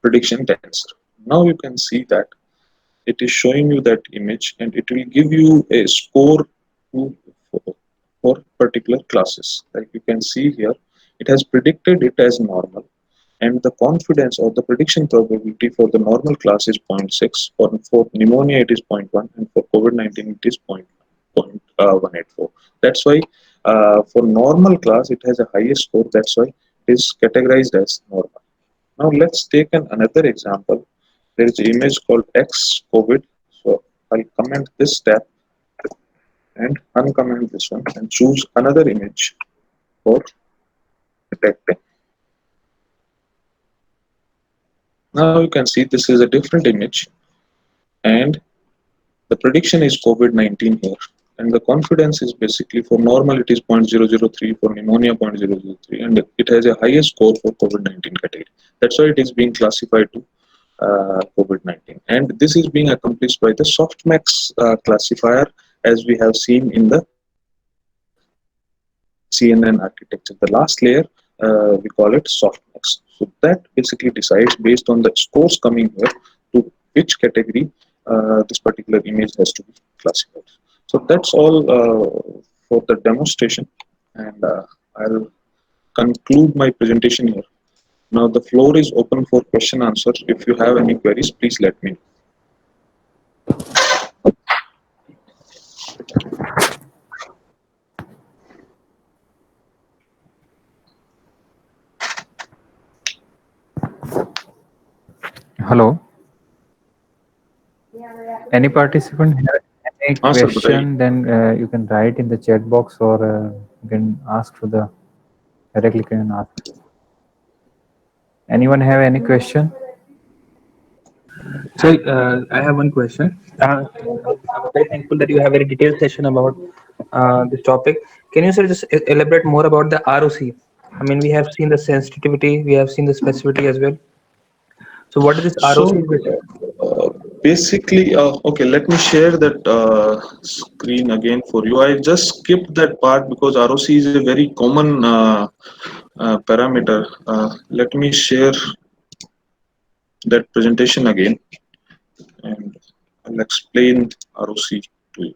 prediction tensor. Now you can see that it is showing you that image, and it will give you a score to, for particular classes. Like you can see here, it has predicted it as normal, and the confidence or the prediction probability for the normal class is zero point 0.6, for pneumonia it is zero point 0.1, and for COVID-19 it is 0.184. That's why for normal class it has a highest score, that's why it is categorized as normal. Now let's take another example. There is an image called X COVID. So I'll comment this tab and uncomment this one and choose another image for detecting. Now you can see this is a different image, and the prediction is COVID-19 here. And the confidence is basically for normal it is 0.003, for pneumonia 0.003, and it has a highest score for COVID-19 category. That's why it is being classified to COVID-19. And this is being accomplished by the softmax classifier, as we have seen in the CNN architecture. The last layer, we call it softmax. So that basically decides based on the scores coming here to which category this particular image has to be classified. So that's all for the demonstration, and I'll conclude my presentation here. Now the floor is open for question answers. If you have any queries, please let me know. Hello. Any participant have any हाँ sir बताइए. question, then you can write in the chat box, or you can ask to the directly can ask. Anyone have any question? So I have one question. I'm very thankful that you have a very detailed session about this topic. Can you sir just elaborate more about the ROC? I mean, we have seen the sensitivity, we have seen the specificity as well. So what is this So ROC bit? basically, okay, let me share that screen again for you. I just skipped that part because ROC is a very common parameter. Let me share that presentation again, and I'll explain ROC to you.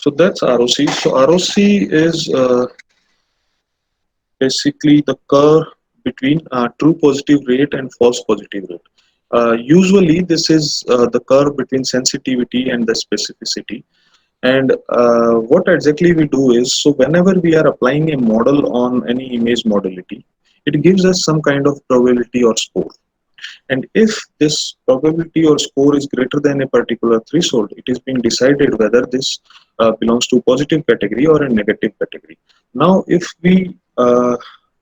So that's ROC. So ROC is basically the curve between true positive rate and false positive rate. Usually, this is the curve between sensitivity and the specificity. And what exactly we do is, so whenever we are applying a model on any image modality, it gives us some kind of probability or score. And if this probability or score is greater than a particular threshold, it is being decided whether this belongs to positive category or a negative category. Now, if we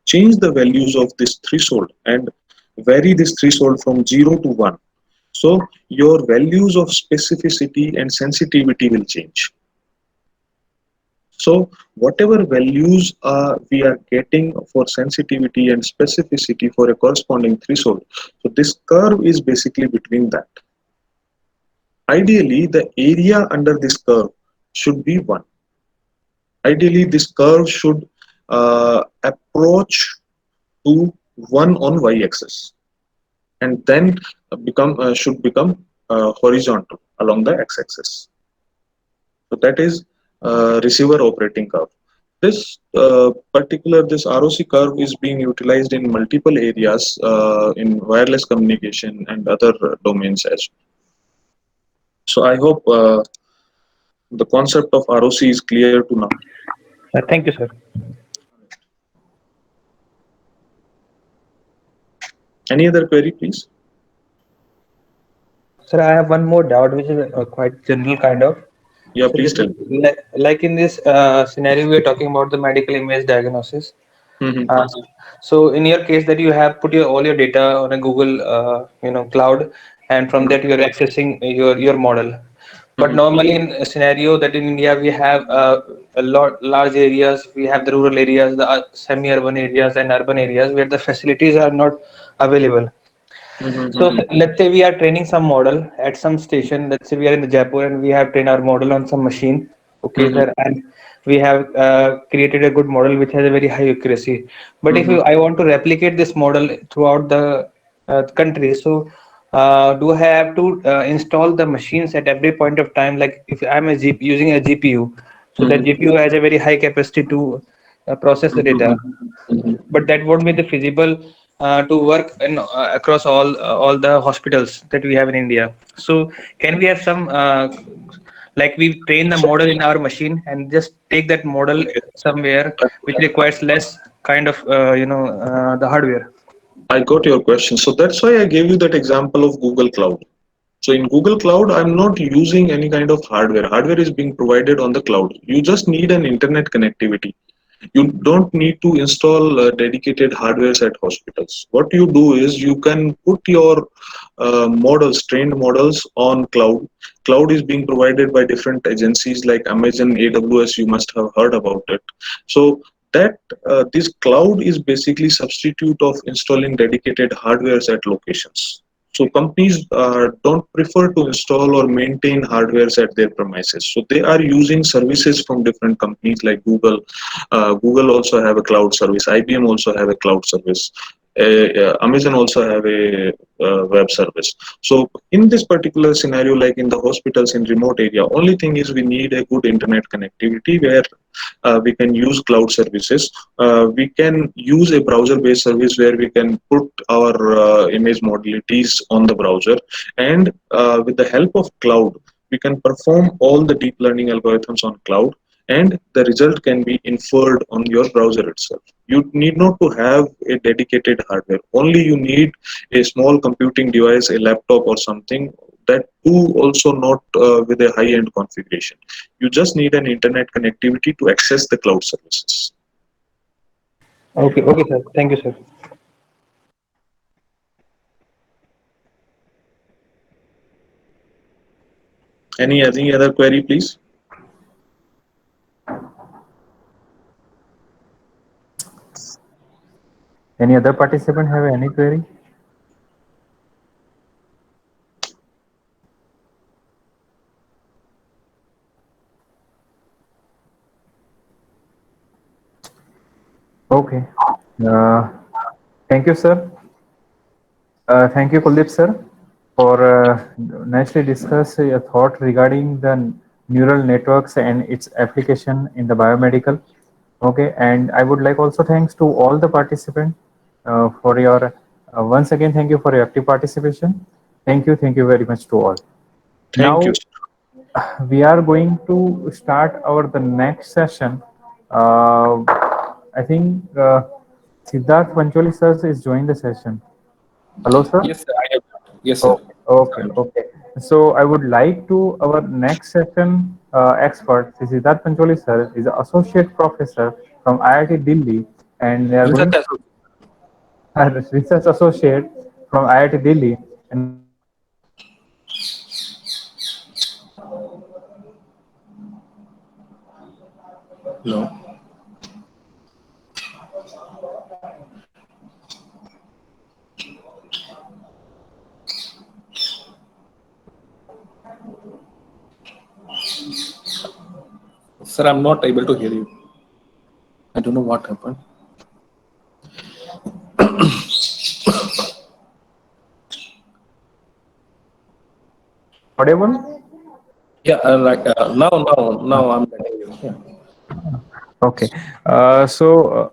change the values of this threshold and vary this threshold from 0 to 1, so your values of specificity and sensitivity will change. So whatever values we are getting for sensitivity and specificity for a corresponding threshold, so this curve is basically between that. Ideally, the area under this curve should be 1. Ideally, this curve should approach to 1 on y-axis, and then should become horizontal along the x-axis. So that is receiver operating curve. This this ROC curve is being utilized in multiple areas in wireless communication and other domains as well. So I hope the concept of ROC is clear to now. Thank you, sir. Any other query, please? Sir, I have one more doubt, which is quite general kind of. Yeah, So please this tell is me. like in this scenario, we are talking about the medical image diagnosis. Mhm. Uh, so in your case, that you have put all your data on a Google, cloud, and from that you are accessing your model. But Mhm. normally in a scenario that in India we have a lot large areas, we have the rural areas, the semi-urban areas, and urban areas where the facilities are not available. Mhm. So Mhm. let's say we are training some model at some station. Let's say we are in the Jaipur and we have trained our model on some machine. Okay, Mhm. sir, and we have created a good model which has a very high accuracy. But if Mhm. I want to replicate this model throughout the country, so do I have to install the machines at every point of time? Like if I'm using a GPU, so that Mhm. GPU has a very high capacity to process the data, Mhm. Mhm. but that won't be the feasible to work in across all the hospitals that we have in India. So can we have some like we train the model in our machine and just take that model Okay. somewhere which requires less kind of the hardware. I got your question. So that's why I gave you that example of Google Cloud. So in Google Cloud, I'm not using any kind of hardware. Hardware is being provided on the cloud. You just need an internet connectivity. You don't need to install dedicated hardwares at hospitals. What you do is you can put your models, trained models on cloud. Cloud is being provided by different agencies like Amazon, AWS. You must have heard about it. So that this cloud is basically substitute of installing dedicated hardwares at locations. So companies don't prefer to install or maintain hardwares at their premises. So they are using services from different companies like Google. Google also have a cloud service. IBM also have a cloud service. Amazon also have a web service. So in this particular scenario, like in the hospitals in remote area, only thing is we need a good internet connectivity where we can use cloud services. We can use a browser-based service where we can put our image modalities on the browser, and with the help of cloud, we can perform all the deep learning algorithms on cloud, and the result can be inferred on your browser itself. You need not to have a dedicated hardware. Only you need a small computing device, a laptop or something, that too also not with a high-end configuration. You just need an internet connectivity to access the cloud services. Okay, okay, sir. Thank you, sir. Any other query, please? Any other participant have any query? Okay. Uh, Thank you, sir. Thank you, Kuldeep sir, for nicely discuss your thought regarding the neural networks and its application in the biomedical. Okay, and I would like also thanks to all the participants for your Once again, thank you for your active participation. Thank you very much to all. Thank you. Now we are going to start our the next session. Uh, I think Siddharth Pancholi sir is joining the session. Hello, sir. Yes, sir, I have. Yes, sir. Okay, okay. So I would like to our next session expert, Siddharth Pancholi sir, is an associate professor from IIT Delhi, and they are Research going associate. a research associate from IIT Delhi, and they are going to discuss about the No. Sir, I'm not able to hear you. I don't know what happened. am I audible? Yeah, now I'm getting you. Yeah. Okay. So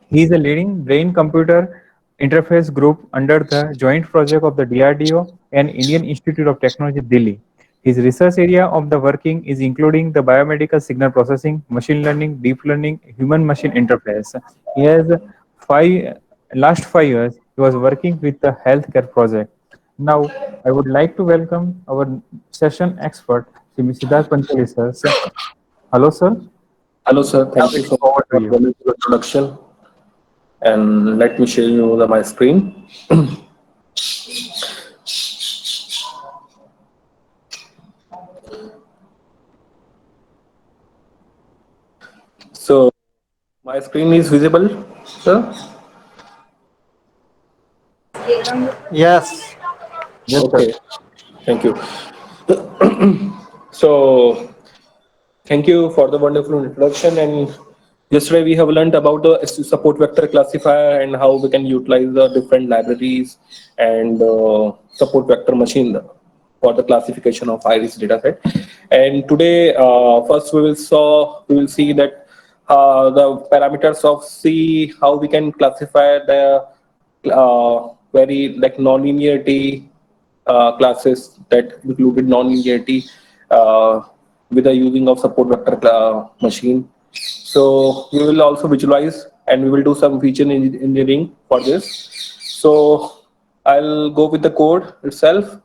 he is a leading brain-computer interface group under the joint project of the DRDO and Indian Institute of Technology, Delhi. His research area of the working is including the biomedical signal processing, machine learning, deep learning, human-machine interface. He has five last 5 years he was working with the healthcare project. Now I would like to welcome our session expert, Shri Siddharth Panchali sir. Hello, sir. Hello, sir. Now Thank you it is so much over to for you. the wonderful introduction. And let me share you my screen. So my screen is visible, sir. Yes. Yes, sir. Okay. Thank you. So thank you for the wonderful introduction. And yesterday we have learned about the support vector classifier and how we can utilize the different libraries and support vector machine for the classification of iris dataset. And today, first we will see that the parameters of C, how we can classify the very like nonlinearity classes that included nonlinearity uh, with the using of support vector machine. So we will also visualize and we will do some feature engineering for this. So I'll go with the code itself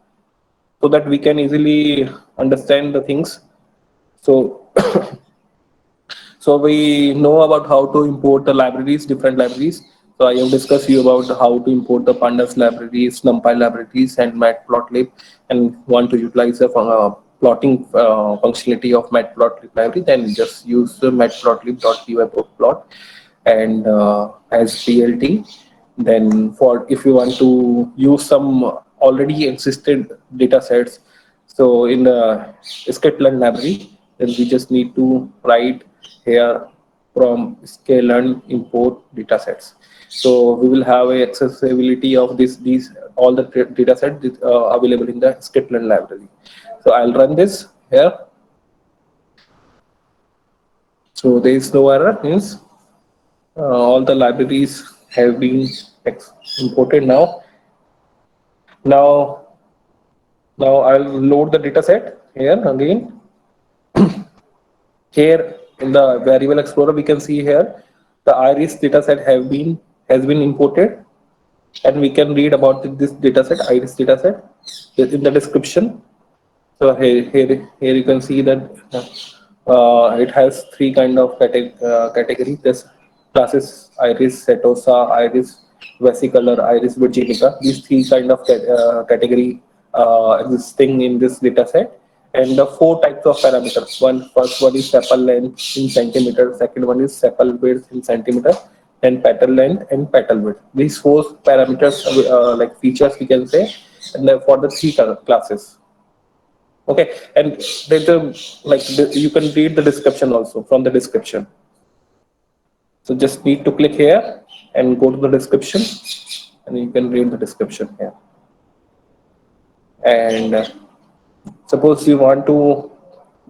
so that we can easily understand the things. So so we know about how to import the libraries, different libraries. So I have discussed you about how to import the pandas libraries, numpy libraries, and matplotlib, and want to utilize the plotting functionality of matplotlib library. Then just use the matplotlib.py and as PLT. Then for if you want to use some already existed data sets, so in the sklearn library, then we just need to write here from sklearn import data sets. So we will have a accessibility of these all the data sets available in the sklearn library. So I'll run this here. So there is no error, means all the libraries have been imported now. Now, now I'll load the data set here again. Here in the variable explorer, we can see here the iris dataset has been imported, and we can read about this dataset, iris dataset, in the description. So here you can see that it has three kind of category. This classes iris setosa, iris vesicolor, iris virginica. These three kind of category existing in this data set. And the four types of parameters. First one is sepal length in centimeter. Second one is sepal width in centimeter. Then petal length and petal width. These four parameters, like features, we can say, and for the three classes. Okay, and there's a you can read the description also from the description. So just need to click here and go to the description, and you can read the description here. And suppose you want to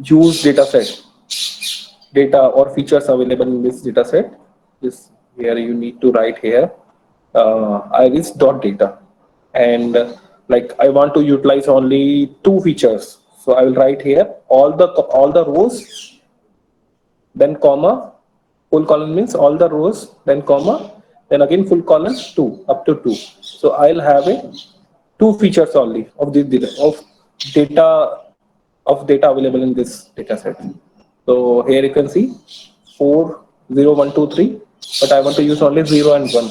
use data or features available in this data set. This here you need to write here iris dot data, and like I want to utilize only two features. So I will write here all the rows, then comma, full column means all the rows, then comma, then again full column two up to two. So I'll have a two features only of this data available in this data set. So here you can see 4, 0, 1, 2, 3, but I want to use only 0 and 1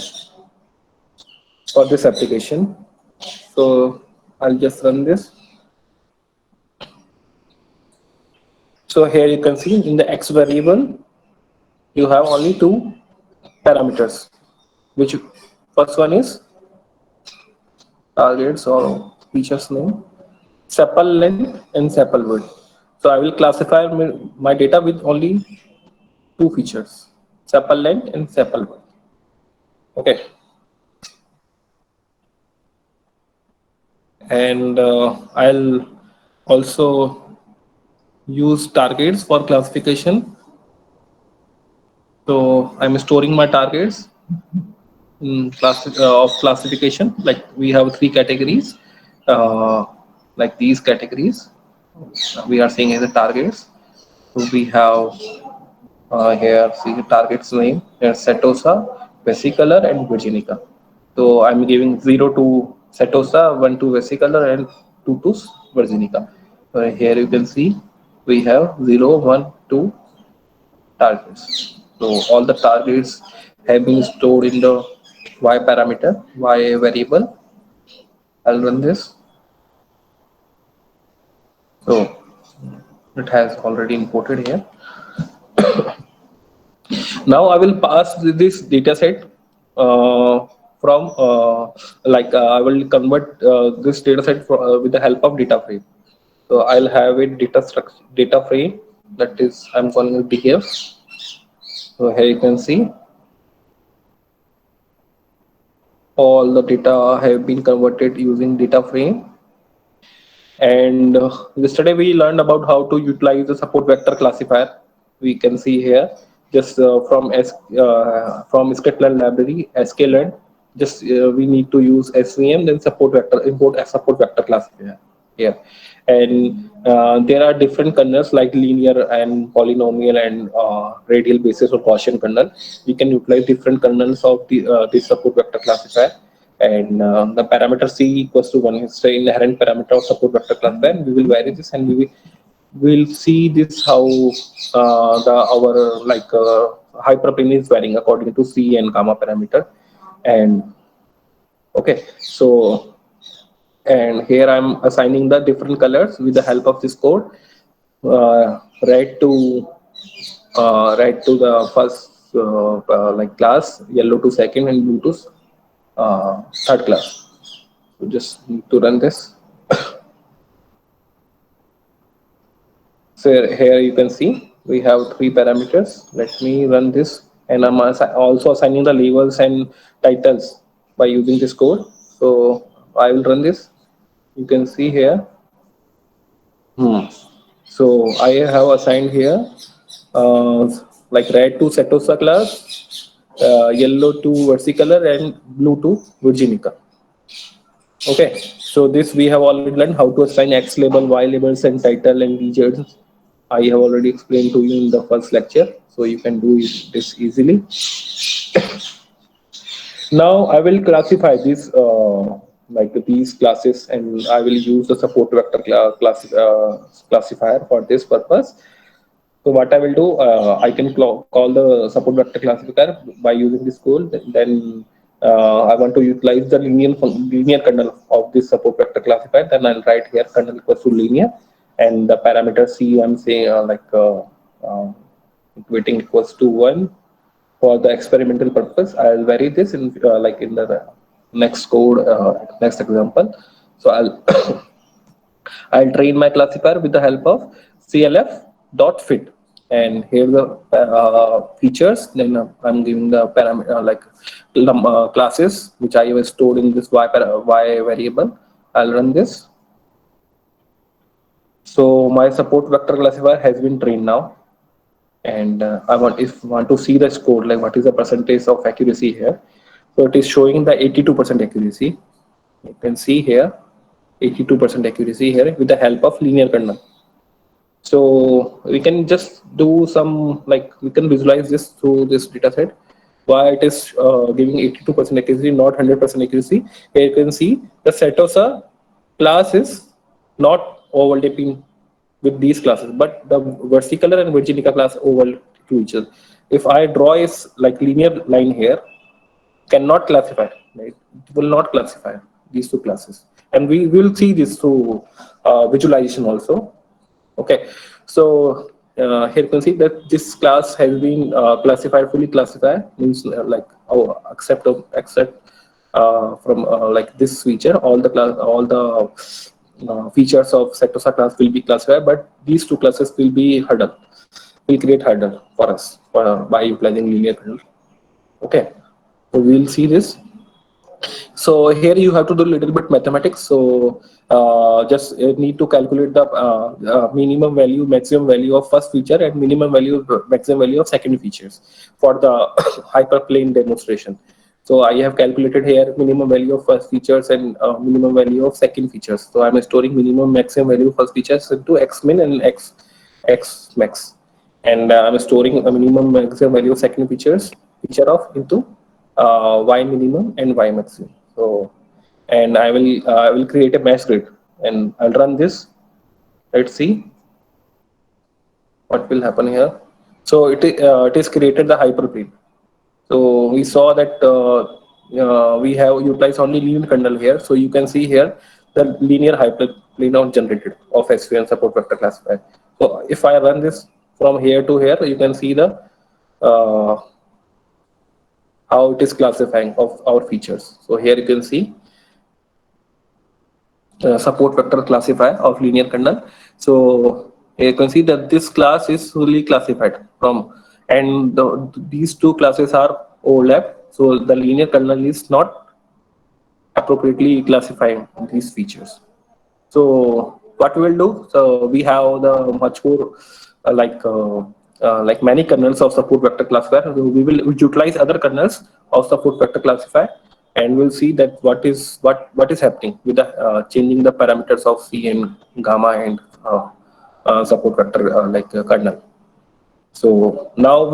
for this application. So I'll just run this. So here you can see in the x variable, you have only two parameters, which first one is targets or features name, sepal length and sepal width. So I will classify my data with only two features, sepal length and sepal width. Okay. And I'll also use targets for classification. So I'm storing my targets in of classification. Like we have three categories, like these categories we are seeing as the targets. So we have here see the targets name, Setosa, vesicolor and virginica. So I'm giving 0 to Setosa, 1 to vesicolor and 2 to virginica. Here you can see we have 0, 1, 2 targets. So all the targets have been stored in the y parameter, y variable. I'll run this. So it has already imported here. Now I will pass this data set from I will convert this data set with the help of data frame. So I'll have a data frame that is I'm calling it behave. So here you can see all the data have been converted using data frame. And yesterday we learned about how to utilize the support vector classifier. We can see here just from sklearn library sklearn. Just we need to use svm, then support vector, import a support vector classifier here. And there are different kernels like linear and polynomial and radial basis or Gaussian kernel. We can utilize different kernels of this support vector classifier. And the parameter c equals to 1 is the inherent parameter of support vector classifier, and we will vary this, and will see this how our hyperplane is varying according to c and gamma parameter. And okay, so and here I'm assigning the different colors with the help of this code. Red to the first class, yellow to second, and blue to third class. So just need to run this. So here you can see we have three parameters. Let me run this, and I'm also assigning the labels and titles by using this code. So I will run this. You can see here. So I have assigned here like red to Setosa class, yellow to versicolor, and blue to virginica. Okay, so this we have already learned how to assign X label, Y labels, and title and digits. I have already explained to you in the first lecture, so you can do this easily. Now I will classify these these classes, and I will use the support vector classifier for this purpose. So what I will do, I can call the support vector classifier by using this code. Then I want to utilize the linear kernel of this support vector classifier. Then I'll write here kernel equals to linear, and the parameter c I'm saying equating equals to 1 for the experimental purpose. I'll vary this in in the next code, next example. So I'll train my classifier with the help of clf.fit, and here the features. Then I'm giving the parameter classes which I have stored in this y variable. I'll run this. So my support vector classifier has been trained now, and I want to see the score, like what is the percentage of accuracy here. So it is showing the 82% accuracy. You can see here 82% accuracy here with the help of linear kernel. So we can just do some, like, we can visualize this through this data set, why it is giving 82% accuracy, not 100% accuracy. Here you can see the Setosa class is not overlapping with these classes, but the versicolor and Virginica class overlap to each other. If I draw is like linear line here, cannot classify, right? It will not classify these two classes, and we will see this through visualization also. Okay, so here you can see that this class has been classified, fully classified, means like accept from like this feature, all the class, all the features of Setosa class will be classified, but these two classes will be hurdle, will create hurdle for us by utilizing linear kernel. Okay, so we'll see this. So here you have to do a little bit mathematics. So just need to calculate the minimum value, maximum value of first feature and minimum value, maximum value of second features for the hyperplane demonstration. So I have calculated here minimum value of first features and minimum value of second features. So I'm storing minimum maximum value of first features into x min and x max, and I'm storing a minimum maximum value of second feature of into y minimum and y maximum. So, and I will create a mesh grid and I'll run this. Let's see what will happen here. So it is created the hyperplane. So we saw that we have utilized only linear kernel here. So you can see here the linear hyperplane of generated of SVN support vector classifier. So if I run this from here to here, you can see the how it is classifying of our features. So here you can see support vector classifier of linear kernel. So here you can see that this class is fully classified from, and these two classes are overlap. So the linear kernel is not appropriately classifying these features. So what we will do? So we have the much more like many kernels of support vector classifier. So we will utilize other kernels of support vector classifier, and we'll see that what is happening with the changing the parameters of C and gamma and support vector kernel. So now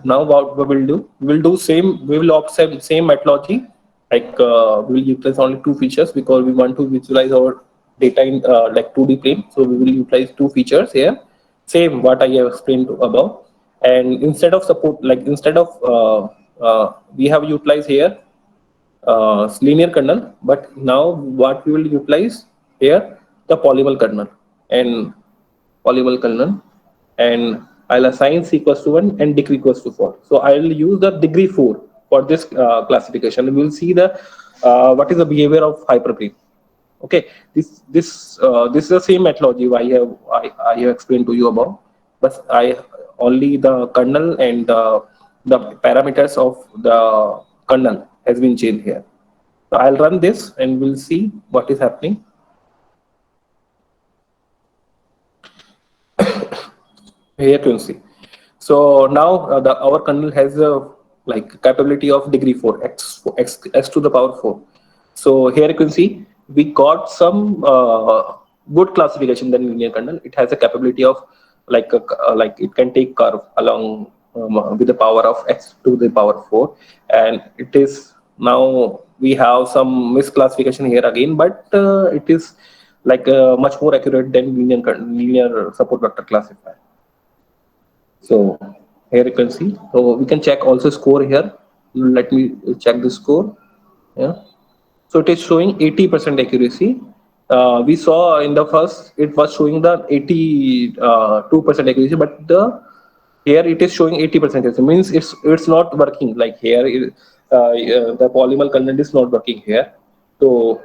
now what we will do? We will do same. We will opt same methodology. Like we will utilize only two features because we want to visualize our data in like 2D plane. So we will utilize two features here. Same what I have explained above. And instead of support, like instead of we have utilized here linear kernel, but now what we will utilize here the polymer kernel and polymer kernel, and I'll assign C equals to 1 and degree equals to 4. So I'll use the degree 4 for this classification. We'll see the what is the behavior of hyperplane. Okay, this is the same methodology I have explained to you about, but I only the kernel and the parameters of the kernel has been changed here. So I'll run this and we'll see what is happening. Here you can see. So now our kernel has a like capability of degree 4, x to the power 4. So here you can see we got some good classification than linear kernel. It has a capability of like it can take curve along with the power of x to the power 4, and it is now we have some misclassification here again, but it is like much more accurate than linear support vector classifier. So here you can see. So we can check also score here. Let me check the score. Yeah. So it is showing 80% accuracy. We saw in the first it was showing the 82% accuracy, but here it is showing 80% accuracy. Means it's not working. Like here, the polymer kernel is not working here. So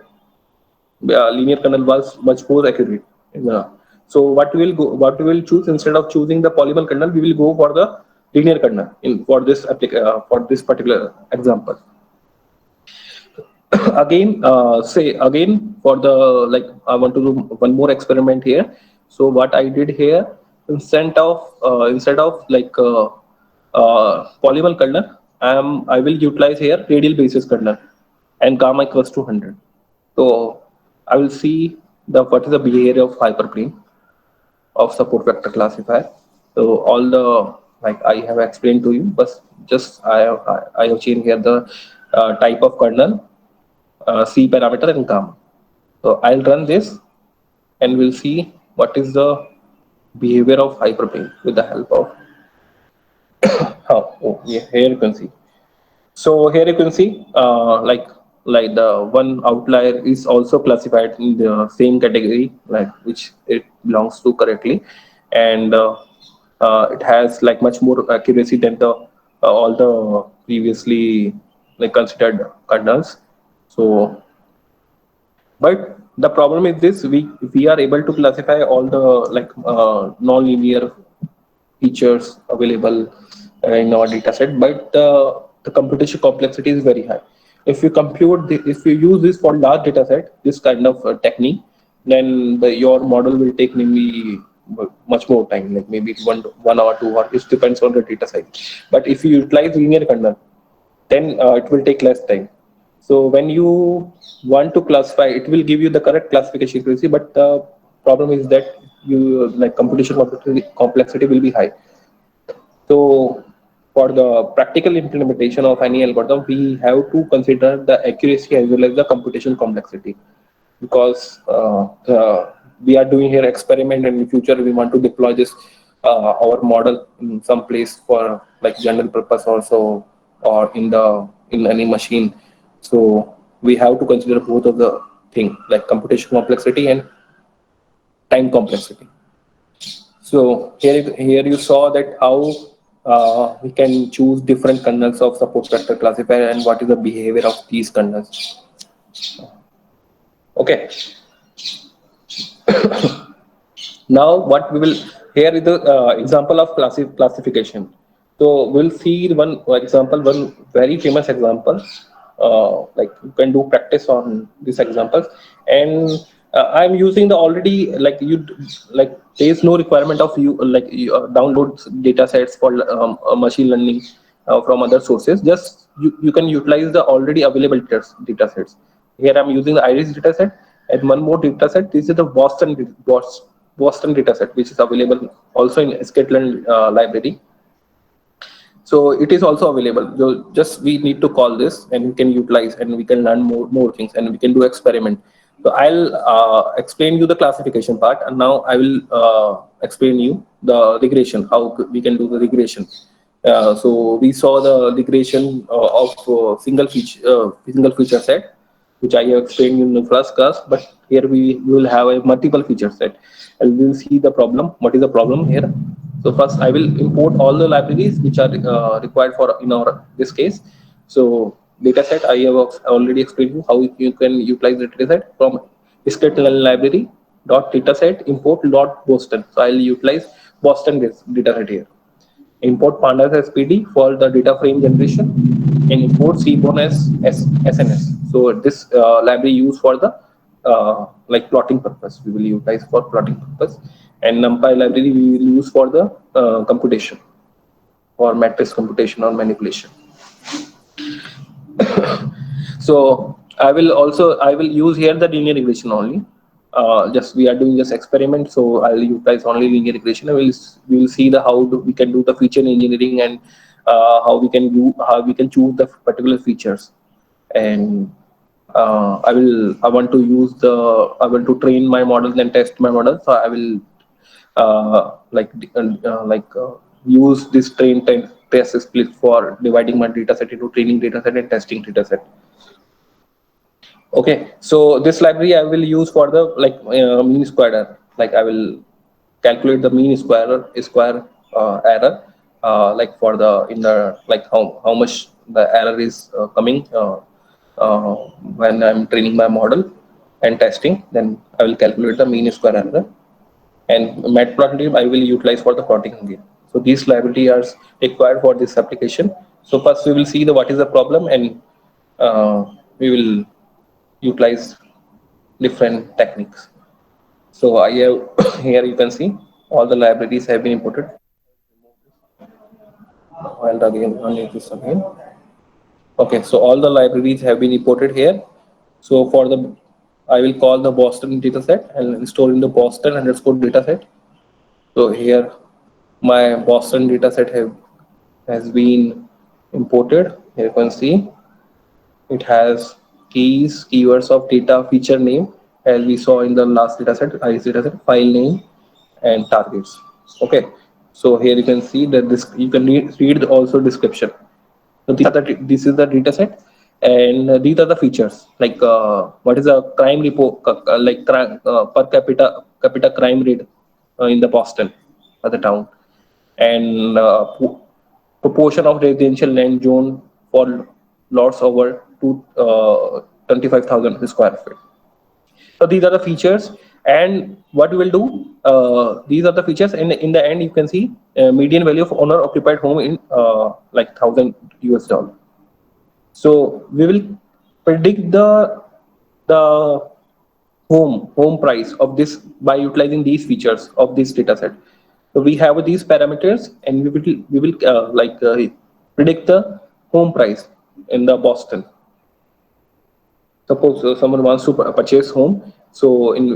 linear kernel was much more accurate. Yeah. So what we will choose, instead of choosing the polymer kernel, we will go for the linear kernel for this particular example. Again, for the like I want to do one more experiment here. So what I did here, instead of like polymer kernel, I will utilize here radial basis kernel and gamma equals to 100. So I will see the what is the behavior of hyperplane of support vector classifier. So all the like I have explained to you, but just I have changed here the type of kernel, C parameter and gamma. So I'll run this and we'll see what is the behavior of hyperplane with the help of oh yeah, here you can see. So here you can see like the one outlier is also classified in the same category like which it belongs to correctly, and it has like much more accuracy than the all the previously like considered kernels. So but the problem is this: we are able to classify all the like non-linear features available in our data set, but the computation complexity is very high. If you if you use this for large data set, this kind of technique, then your model will take maybe much more time, like maybe 1 hour, 2 hours. It depends on the data set. But if you utilize linear kernel, then it will take less time. So when you want to classify, it will give you the correct classification accuracy, but the problem is that you like computation complexity will be high. So for the practical implementation of any algorithm, we have to consider the accuracy as well as the computation complexity, because we are doing here experiment, and in future we want to deploy this our model in some place for like general purpose also, or in any machine. So we have to consider both of the thing, like computation complexity and time complexity. So here you saw that how we can choose different kernels of support vector classifier and what is the behavior of these kernels. Okay. Now what we will, here is the example of classification. So we'll see one example, one very famous example. Like you can do practice on these examples, and I'm using the already like like there is no requirement of you like download data sets for machine learning from other sources. Just you can utilize the already available data sets. Here I'm using the iris data set and one more data set. This is the Boston data set, which is available also in scikit-learn library. So it is also available. So just we need to call this, and we can utilize, and we can learn more things, and we can do experiment. So I'll explain you the classification part, and now I will explain you the regression, how we can do the regression. So we saw the regression of single feature set, which I have explained in the first class. But here we will have a multiple feature set, and we will see the problem. What is the problem here? So first, I will import all the libraries which are required for in our this case. So dataset, I have already explained you how you can utilize the dataset from scikit-learn library dot dataset import dot Boston. So I'll utilize Boston dataset here. Import pandas SPD for the data frame generation, and import seaborn as SNS. So this library used for the like plotting purpose. We will utilize for plotting purpose, and NumPy library we will use for the computation, or matrix computation or manipulation. So I will use here the linear regression only. Just we are doing this experiment, so I'll utilize only linear regression. We will see the we can do the feature engineering, and how we can choose the particular features. And I want to use I want to train my models and test my model. So I will use this test split for dividing my data set into training data set and testing data set. Okay, so this library I will use for the like mean square error. Like I will calculate the mean square error, like for the in the like how much the error is coming when I'm training my model and testing. Then I will calculate the mean square error, and matplotlib I will utilize for the plotting again. So these library are required for this application. So first we will see the what is the problem, and we will utilize different techniques. So I have here you can see all the libraries have been imported. I'll again unmute this again. Okay, so all the libraries have been imported here. So for the, I will call the Boston dataset and store in the Boston underscore dataset. So here my Boston dataset has been imported. Here you can see it has keys, keywords of data, feature name, as we saw in the last dataset, ICE dataset, file name, and targets. Okay, so here you can see that this you can read also description. So this is the data set, and these are the features like what is a crime report, like per capita crime rate in the Boston, the town, and proportion of residential land zone for lots over to 25,000 square feet. So these are the features, and what we will do, these are the features, and in the end you can see median value of owner occupied home in like $1,000. So we will predict the home price of this by utilizing these features of this data set. So we have these parameters, and we will predict the home price in the Boston. Suppose someone wants to purchase home, so we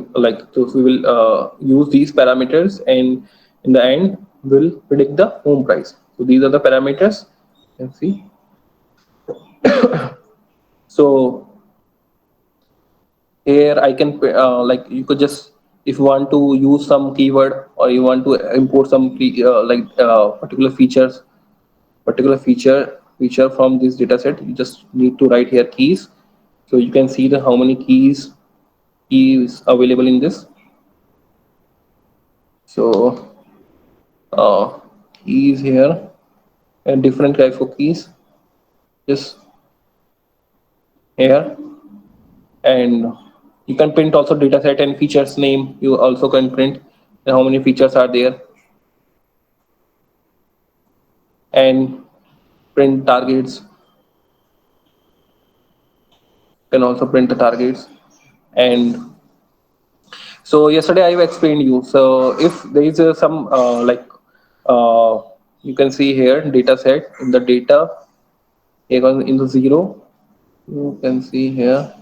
will use these parameters, and in the end we'll predict the home price. So these are the parameters. You can see. So here I can like you could just, if you want to use some keyword or you want to import some particular feature from this data set, you just need to write here keys. So you can see the how many keys available in this. So keys here, and different types of keys just here, and you can print also data set and features name. You also can print how many features are there, and print targets. You can also print the targets. And so yesterday I explained you. So if there is some you can see here data set in the data here in the 0, you can see here.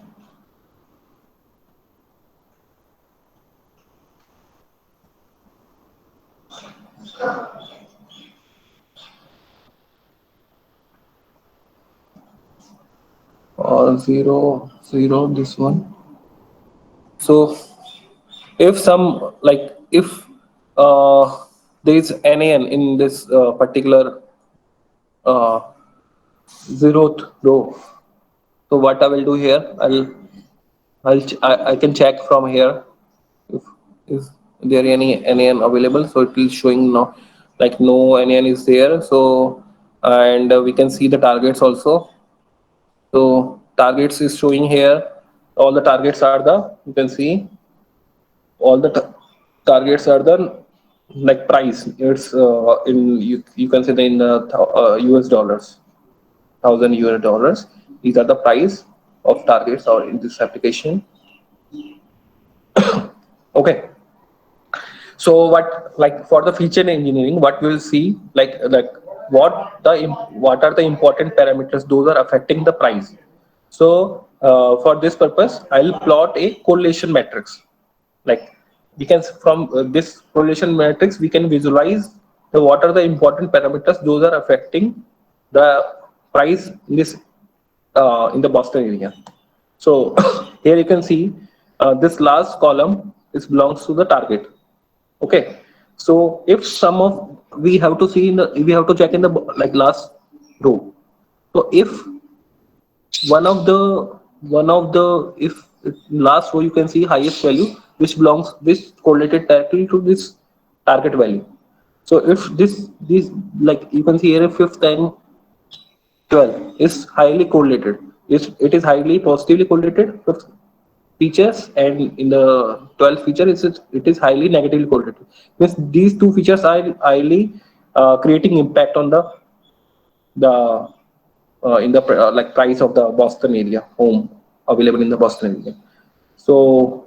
Or 0, 0, this one. So if some if there is NaN in this particular uh, 0th row, so what I will do here, I can check from here if is there any NaN available. So it is showing no, like no NaN is there. So and we can see the targets also. So targets is showing here. All the targets are the, you can see all the targets are the like price. It's in you can say in the US dollars, $1,000 US. These are the price of targets or in this application. Okay. So what, like for the feature engineering, what we'll see, what are the important parameters those are affecting the price. So for this purpose, I'll plot a correlation matrix. Like we can, from this correlation matrix, we can visualize what are the important parameters those are affecting the price in this in the Boston area. So here you can see this last column is belongs to the target. Okay, so if some of, we have to see in the, we have to check in the like last row. So if one of the if last row you can see highest value which belongs, which correlated directly to this target value. So if this like you can see here, fifth and 12 is highly correlated, it is highly positively correlated with features, and in the 12th feature it is highly negatively correlated. Means these two features are highly creating impact on the in the like price of the Boston area home available in the Boston area. So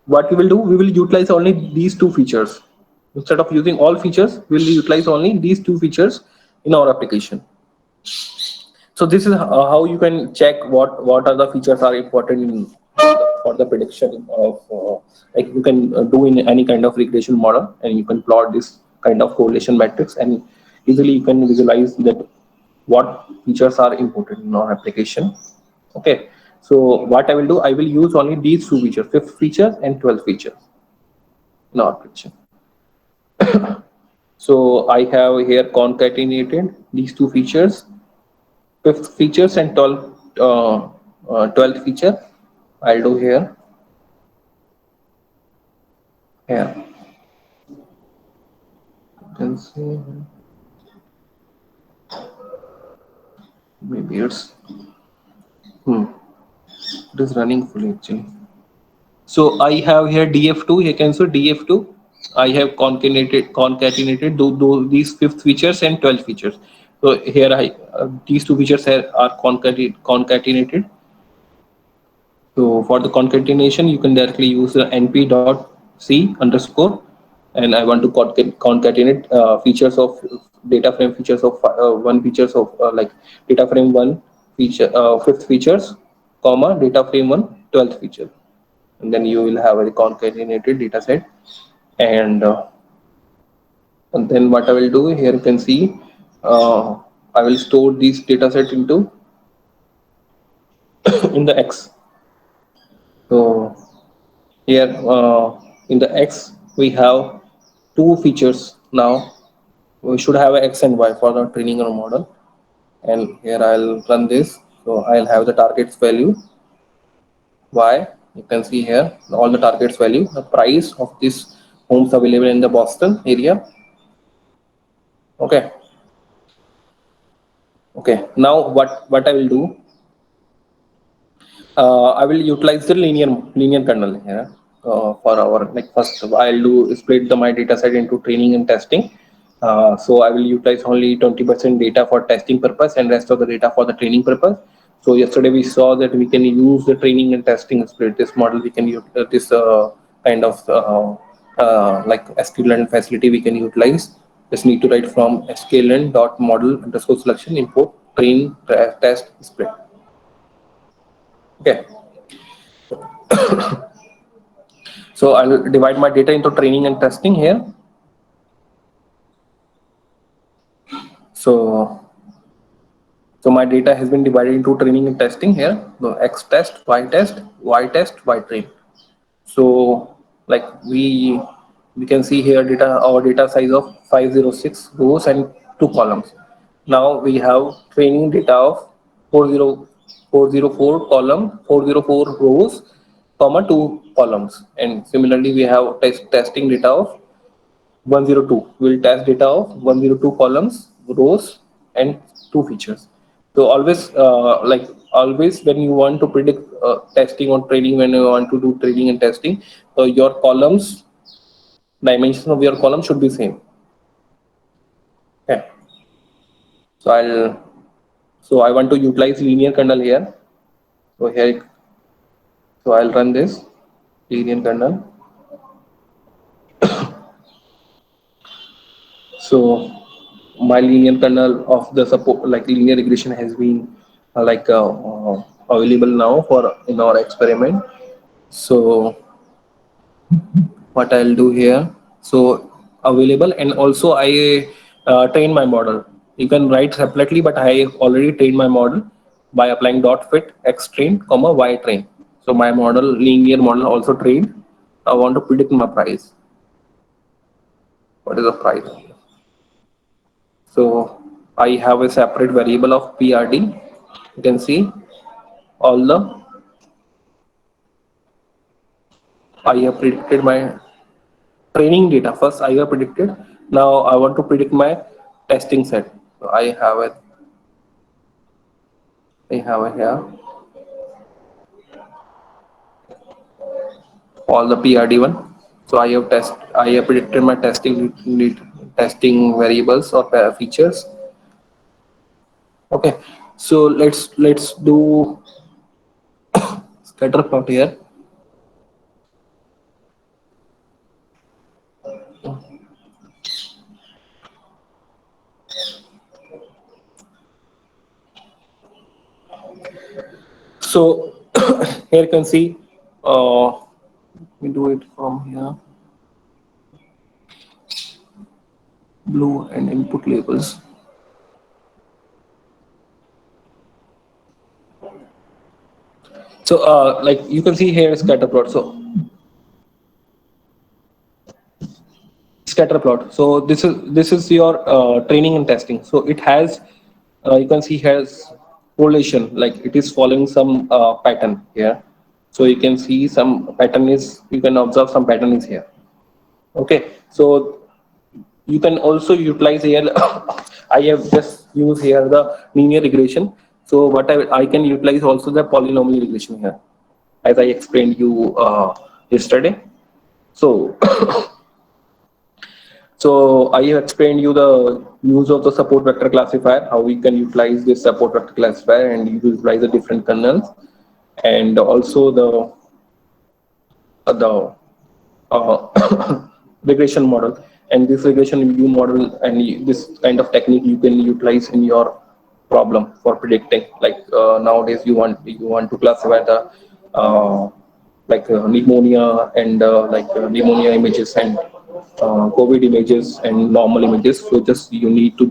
what we will do, we will utilize only these two features. Instead of using all features, we will utilize only these two features in our application. So this is how you can check what are the features are important for the prediction of like you can do in any kind of regression model, and you can plot this kind of correlation matrix, and easily you can visualize that what features are important in our application. Okay, so what I will do, I will use only these two features, fifth feature and 12th feature in our application. So I have here concatenated these two features, fifth features and 12th feature. I'll do here. You can see maybe it is running fully actually. So I have here df2. You can see df2. I have concatenated these fifth features and 12 features. So here these two features here are concatenated. So for the concatenation, you can directly use the np.c underscore, and I want to concatenate features of data frame features of one features of like data frame one feature fifth features, comma data frame one 12th feature, and then you will have a concatenated data set. And then what I will do here, you can see I will store these data set into in the X. So here in the X we have two features now. We should have a X and Y for the training our model, and here I'll run this. So I'll have the targets value Y. You can see here all the targets value, the price of this homes available in the Boston area. Okay. Okay. Now what I will do, I will utilize the linear kernel here for our like first I'll do split my data set into training and testing. So I will utilize only 20% data for testing purpose and rest of the data for the training purpose. So yesterday we saw that we can use the training and testing split this model. We can use this kind of like sklearn facility we can utilize. Just need to write from sklearn dot model underscore selection import train test split. Okay. So I'll divide my data into training and testing here. So, so my data has been divided into training and testing here. So X test, Y test, Y train. So like we can see here our data size of 506 rows and 2 columns. Now we have training data of 404 column, 404 rows, comma 2 columns, and similarly we have testing data of 102. We'll test data of 102 columns, rows, and two features. So always when you want to predict testing or training, when you want to do training and testing, your columns dimension of your column should be same. Okay. So I want to utilize linear kernel here. So here, so I'll run this linear kernel. So my linear kernel of the support like linear regression has been available now for in our experiment. So what I'll do here, so available, and also I train my model. You can write separately, but I already trained my model by applying dot fit x train comma y train. So my model linear model also trained. I want to predict my price. What is the price? So I have a separate variable of PRD. You can see all the I have predicted my training data. First I have predicted. Now I want to predict my testing set. So I have it here. All the PRD one. So I have predicted my testing variables or features. Okay. So let's do scatter plot here. So here you can see, we do it from here, blue and input labels. So like you can see here scatter plot. So scatter plot. So this is your training and testing. So it has you can see has correlation, like it is following some pattern here. So you can see some pattern is, you can observe some pattern is here. Okay, so you can also utilize here. I have just used here the linear regression. So what I can utilize also the polynomial regression here, as I explained you yesterday. So so I have explained you the use of the support vector classifier, how we can utilize this support vector classifier and utilize the different kernels, and also the regression model. And this regression view model and this kind of technique you can utilize in your problem for predicting. Like nowadays you want to classify the like pneumonia and pneumonia images and COVID images and normal images. So just you need to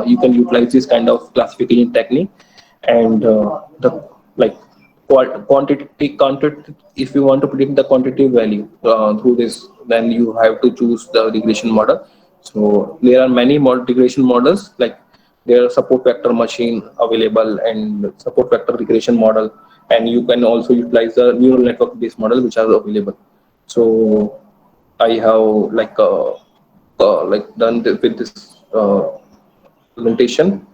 you can utilize this kind of classification technique, and the like quantity, if you want to predict the quantitative value through this, then you have to choose the regression model. So there are many regression models, like there are support vector machine available and support vector regression model, and you can also utilize the neural network based model which are available. So I have like done with this presentation.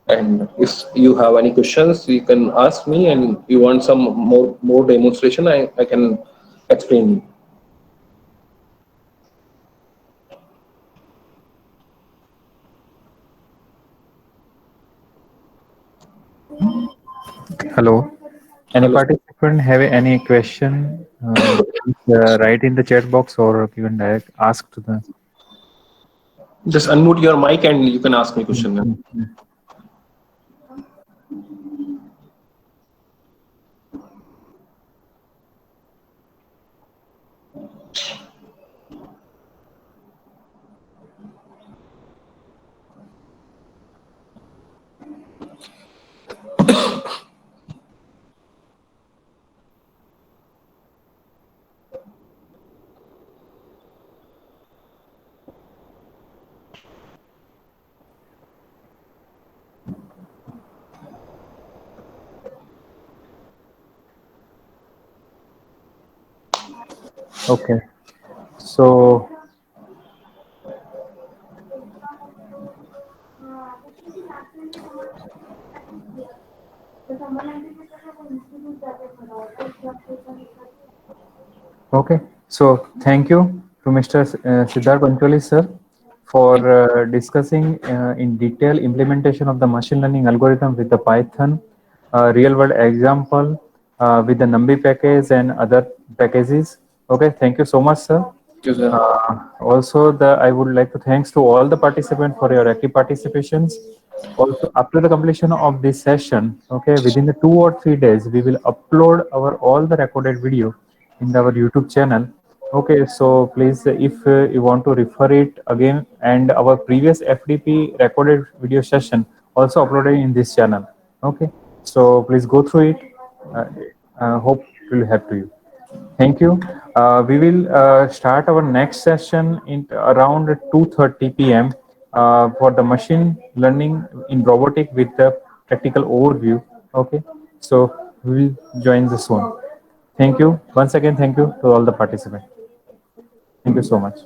And if you have any questions, you can ask me, and you want some more demonstration, I can explain. Hello. Any Hello. participant have any question? Please, write in the chat box or you can direct ask to the. Just unmute your mic and you can ask me question then. Okay. So okay. So thank you to Mr. Siddharth Pancholi sir for discussing in detail implementation of the machine learning algorithm with the Python real world example with the NumPy package and other packages. Okay. Thank you so much, sir. Yes, sir. Also, I would like to thanks to all the participants for your active participations. Also, after the completion of this session, okay, within the 2 or 3 days, we will upload our all the recorded video in our YouTube channel. Okay, so please, if you want to refer it again, and our previous FDP recorded video session also uploaded in this channel. Okay, so please go through it. Hope it will help to you. Thank you. We will start our next session in around 2:30 p.m. For the machine learning in robotic with the practical overview. Okay, so we will join the soon. Thank you once again. Thank you to all the participants. Thank you so much.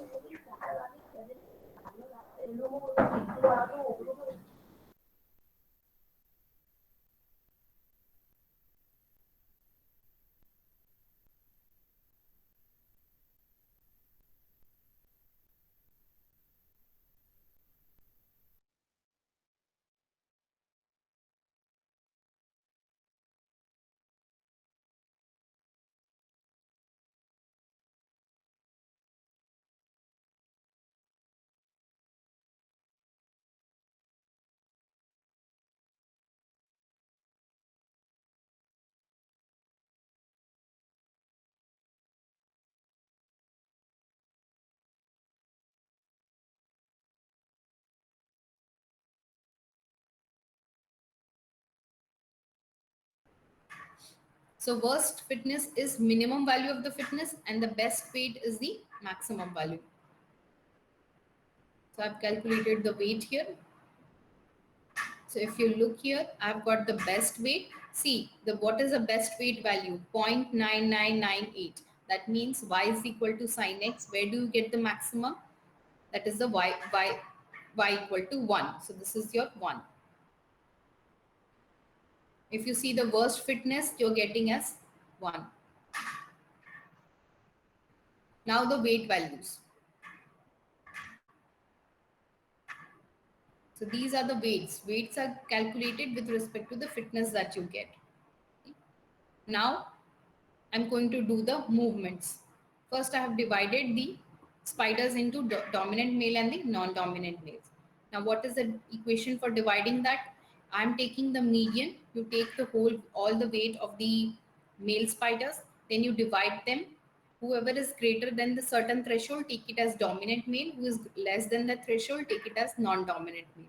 So worst fitness is minimum value of the fitness and the best weight is the maximum value. So I've calculated the weight here. So if you look here, I've got the best weight. See, what is the best weight value? 0.9998. That means y is equal to sin x. Where do you get the maximum? That is the y equal to 1. So this is your 1. If you see the worst fitness, you're getting as 1. Now the weight values. So these are the weights. Weights are calculated with respect to the fitness that you get. Now I'm going to do the movements. First, I have divided the spiders into dominant male and the non-dominant males. Now, what is the equation for dividing that? I'm taking the median. You take the all the weight of the male spiders, then you divide them. Whoever is greater than the certain threshold, take it as dominant male. Who is less than the threshold, take it as non-dominant male.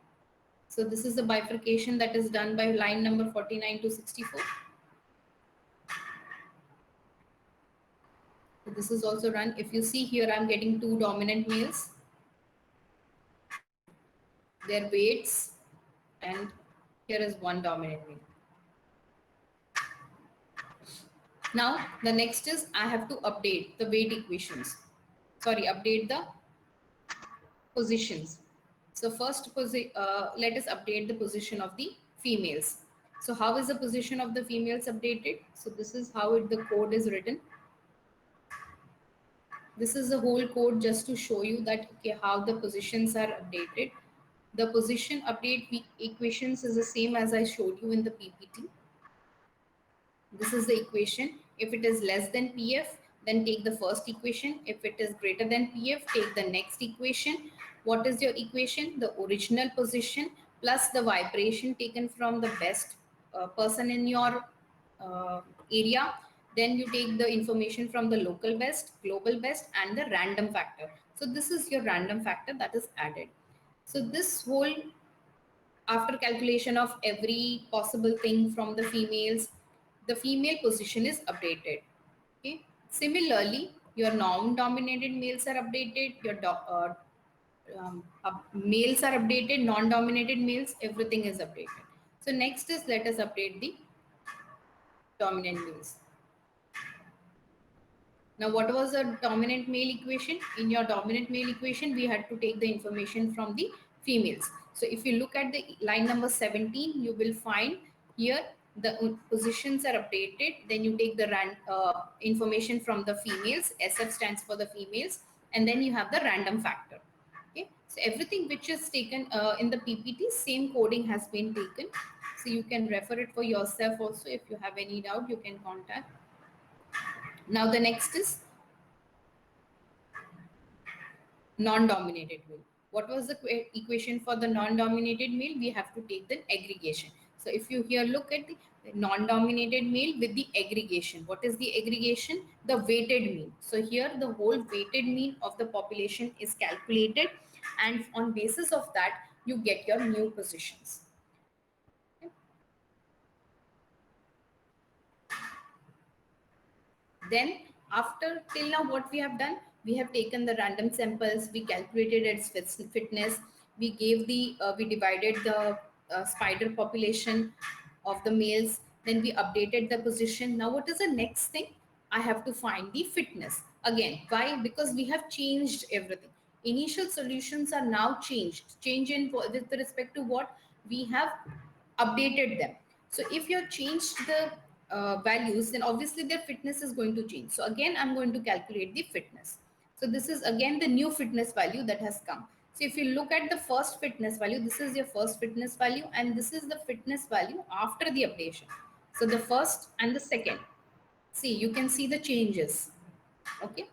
So this is the bifurcation that is done by line number 49 to 64. So this is also run. If you see here, I'm getting 2 dominant males, their weights, and here is 1 dominant male. Now, the next is I have to update the weight equations. Sorry, update the positions. So first, let us update the position of the females. So how is the position of the females updated? So this is how the code is written. This is the whole code just to show you that how the positions are updated. The position update equations is the same as I showed you in the PPT. This is the equation. If it is less than PF, then take the first equation. If it is greater than PF, take the next equation. What is your equation? The original position plus the vibration taken from the best person in your area. Then you take the information from the local best, global best, and the random factor. So this is your random factor that is added. So this whole, after calculation of every possible thing from the females, the female position is updated. Okay. Similarly, your non-dominated males are updated. Your males are updated. Non-dominated males, everything is updated. So next is, let us update the dominant males. Now, what was the dominant male equation? In your dominant male equation, we had to take the information from the females. So if you look at the line number 17, you will find here the positions are updated. Then you take the information from the females. SF stands for the females. And then you have the random factor. Okay. So everything which is taken in the PPT, same coding has been taken. So you can refer it for yourself also. If you have any doubt, you can contact. Now the next is non-dominated male. What was the equation for the non-dominated male? We have to take the aggregation. So if you here look at the non-dominated male with the aggregation, what is the aggregation? The weighted mean. So here the whole weighted mean of the population is calculated, and on basis of that you get your new positions. Okay. Then after till now what we have done, we have taken the random samples, we calculated its fitness, we gave the we divided the spider population of the males, then we updated the position. Now what is the next thing? I have to find the fitness again. Why? Because we have changed everything. Initial solutions are now changed. Change in with respect to what? We have updated them. So if you have changed the values, then obviously their fitness is going to change. So again, I'm going to calculate the fitness. So this is again the new fitness value that has come. So if you look at the first fitness value, this is your first fitness value, and this is the fitness value after the updation. So the first and the second. See, you can see the changes. Okay.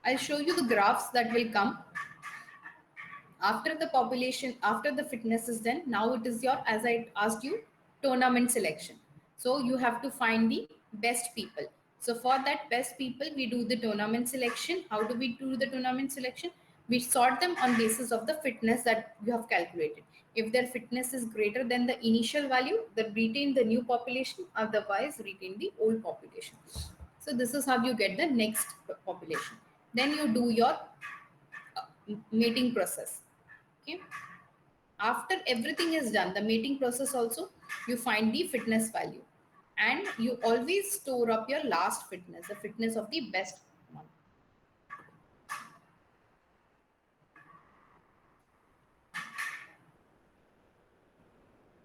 I'll show you the graphs that will come after the population, after the fitness is done. Now it is your, as I asked you, tournament selection. So you have to find the best people. So for that best people, we do the tournament selection. How do we do the tournament selection? We sort them on basis of the fitness that you have calculated. If their fitness is greater than the initial value, then retain the new population, otherwise retain the old population. So this is how you get the next population. Then you do your mating process. Okay. After everything is done, the mating process also, you find the fitness value, and you always store up your last fitness, the fitness of the best one.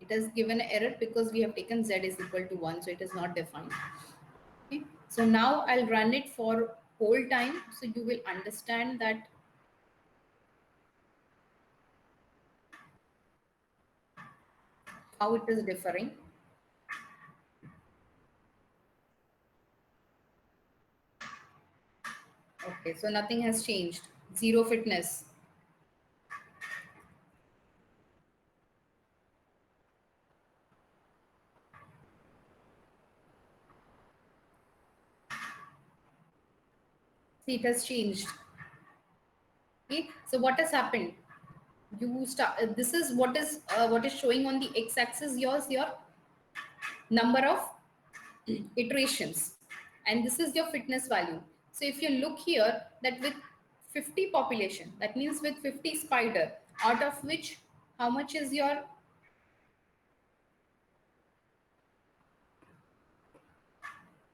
It has given an error because we have taken z is equal to 1, so it is not defined. Okay. So now I'll run it for whole time, so you will understand that how it is differing. Okay, so nothing has changed. Zero fitness. See, it has changed. Okay, so what has happened? You start. This is what is showing on the x-axis. Your number of iterations, and this is your fitness value. So if you look here, that with 50 population, that means with 50 spider, out of which how much is your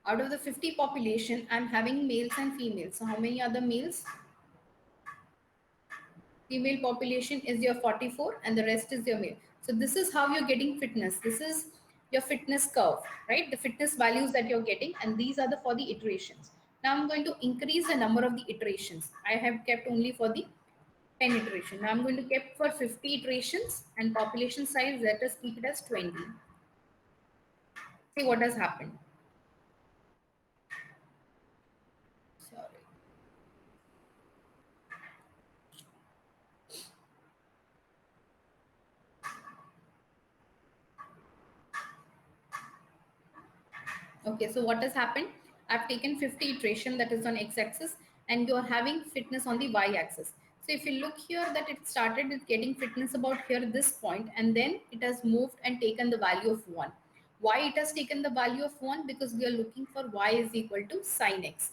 out of the 50 population, I'm having males and females. So how many are the males? Female population is your 44 and the rest is your male. So this is how you're getting fitness. This is your fitness curve, right? The fitness values that you're getting, and these are the for the iterations. Now I'm going to increase the number of the iterations. I have kept only for the 10 iteration. Now I'm going to keep for 50 iterations, and population size, let us keep it as 20. See what has happened. Sorry. Okay, so what has happened? I've taken 50 iteration, that is on x-axis, and you're having fitness on the y-axis. So if you look here, that it started with getting fitness about here this point, and then it has moved and taken the value of 1. Why it has taken the value of 1? Because we are looking for y is equal to sin x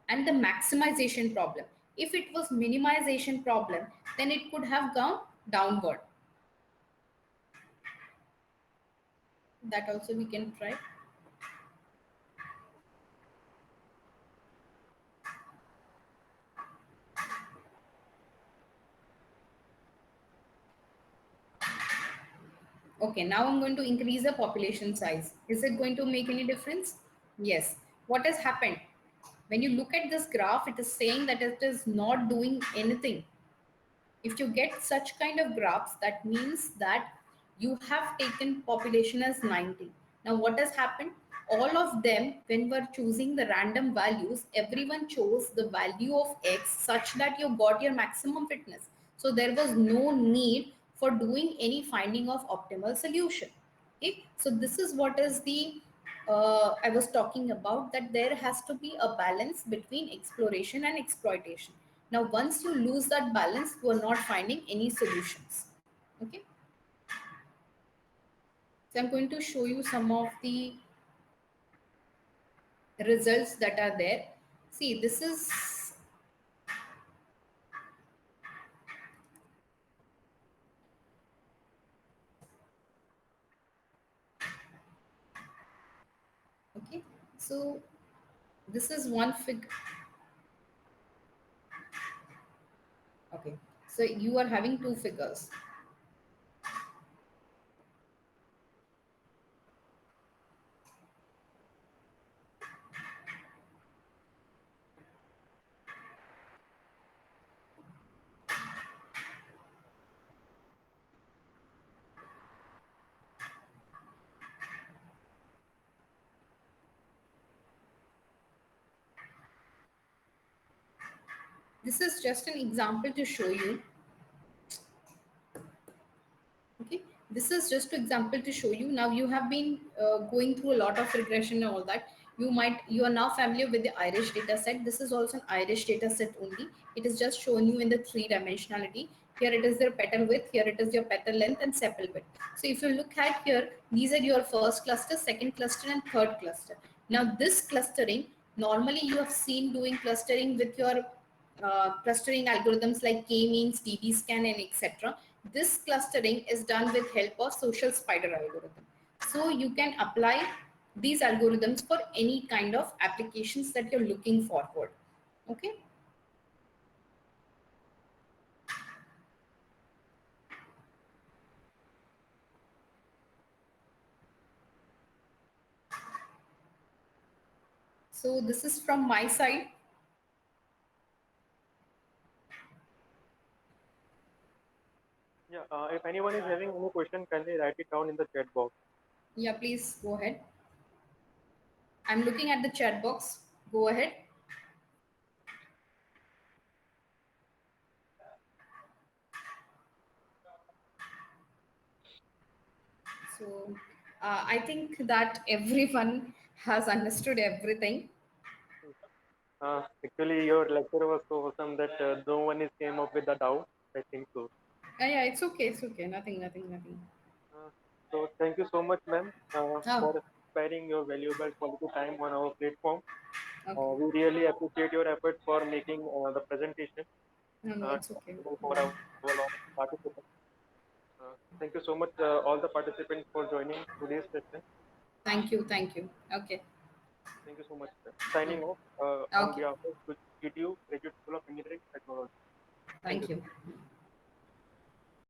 and the maximization problem. If it was minimization problem, then it could have gone downward. That also we can try. Okay, now I'm going to increase the population size. Is it going to make any difference? Yes. What has happened? When you look at this graph, it is saying that it is not doing anything. If you get such kind of graphs, that means that you have taken population as 90. Now what has happened? All of them, when we're choosing the random values, everyone chose the value of x such that you got your maximum fitness. So there was no need for doing any finding of optimal solution. Okay, so this is what is the I was talking about, that there has to be a balance between exploration and exploitation. Now, once you lose that balance, you are not finding any solutions. Okay. So I'm going to show you some of the results that are there. See, this is okay. So this is one figure. Okay. So you are having two figures. This is just an example to show you. Okay, this is just an example to show you. Now you have been going through a lot of regression and all that. You are now familiar with the Irish data set. This is also an Irish data set only. It is just showing you in the 3 dimensionality. Here it is their petal width, here it is your petal length and sepal width. So if you look at here, these are your first cluster, second cluster and third cluster. Now this clustering, normally you have seen doing clustering with your clustering algorithms like k-means, db-scan and etc. This clustering is done with help of social spider algorithm. So you can apply these algorithms for any kind of applications that you're looking forward. Okay. So this is from my side. Yeah, if anyone is having any question, kindly write it down in the chat box. Yeah, please go ahead. I'm looking at the chat box. Go ahead. So I think that everyone has understood everything. Actually, your lecture was so awesome that no one is came up with a doubt. I think so. Yeah, it's okay. It's okay. Nothing. Uh, so thank you so much, ma'am, Oh, for sparing your valuable quality time on our platform. okay. We really appreciate your efforts for making the presentation No, it's okay. for our participants. Thank you so much, all the participants, for joining today's session. Thank you. Okay, Thank you so much, sir. Signing okay, off on okay. behalf of GTU, Graduate School of Engineering Technology. Thank Thank you. you.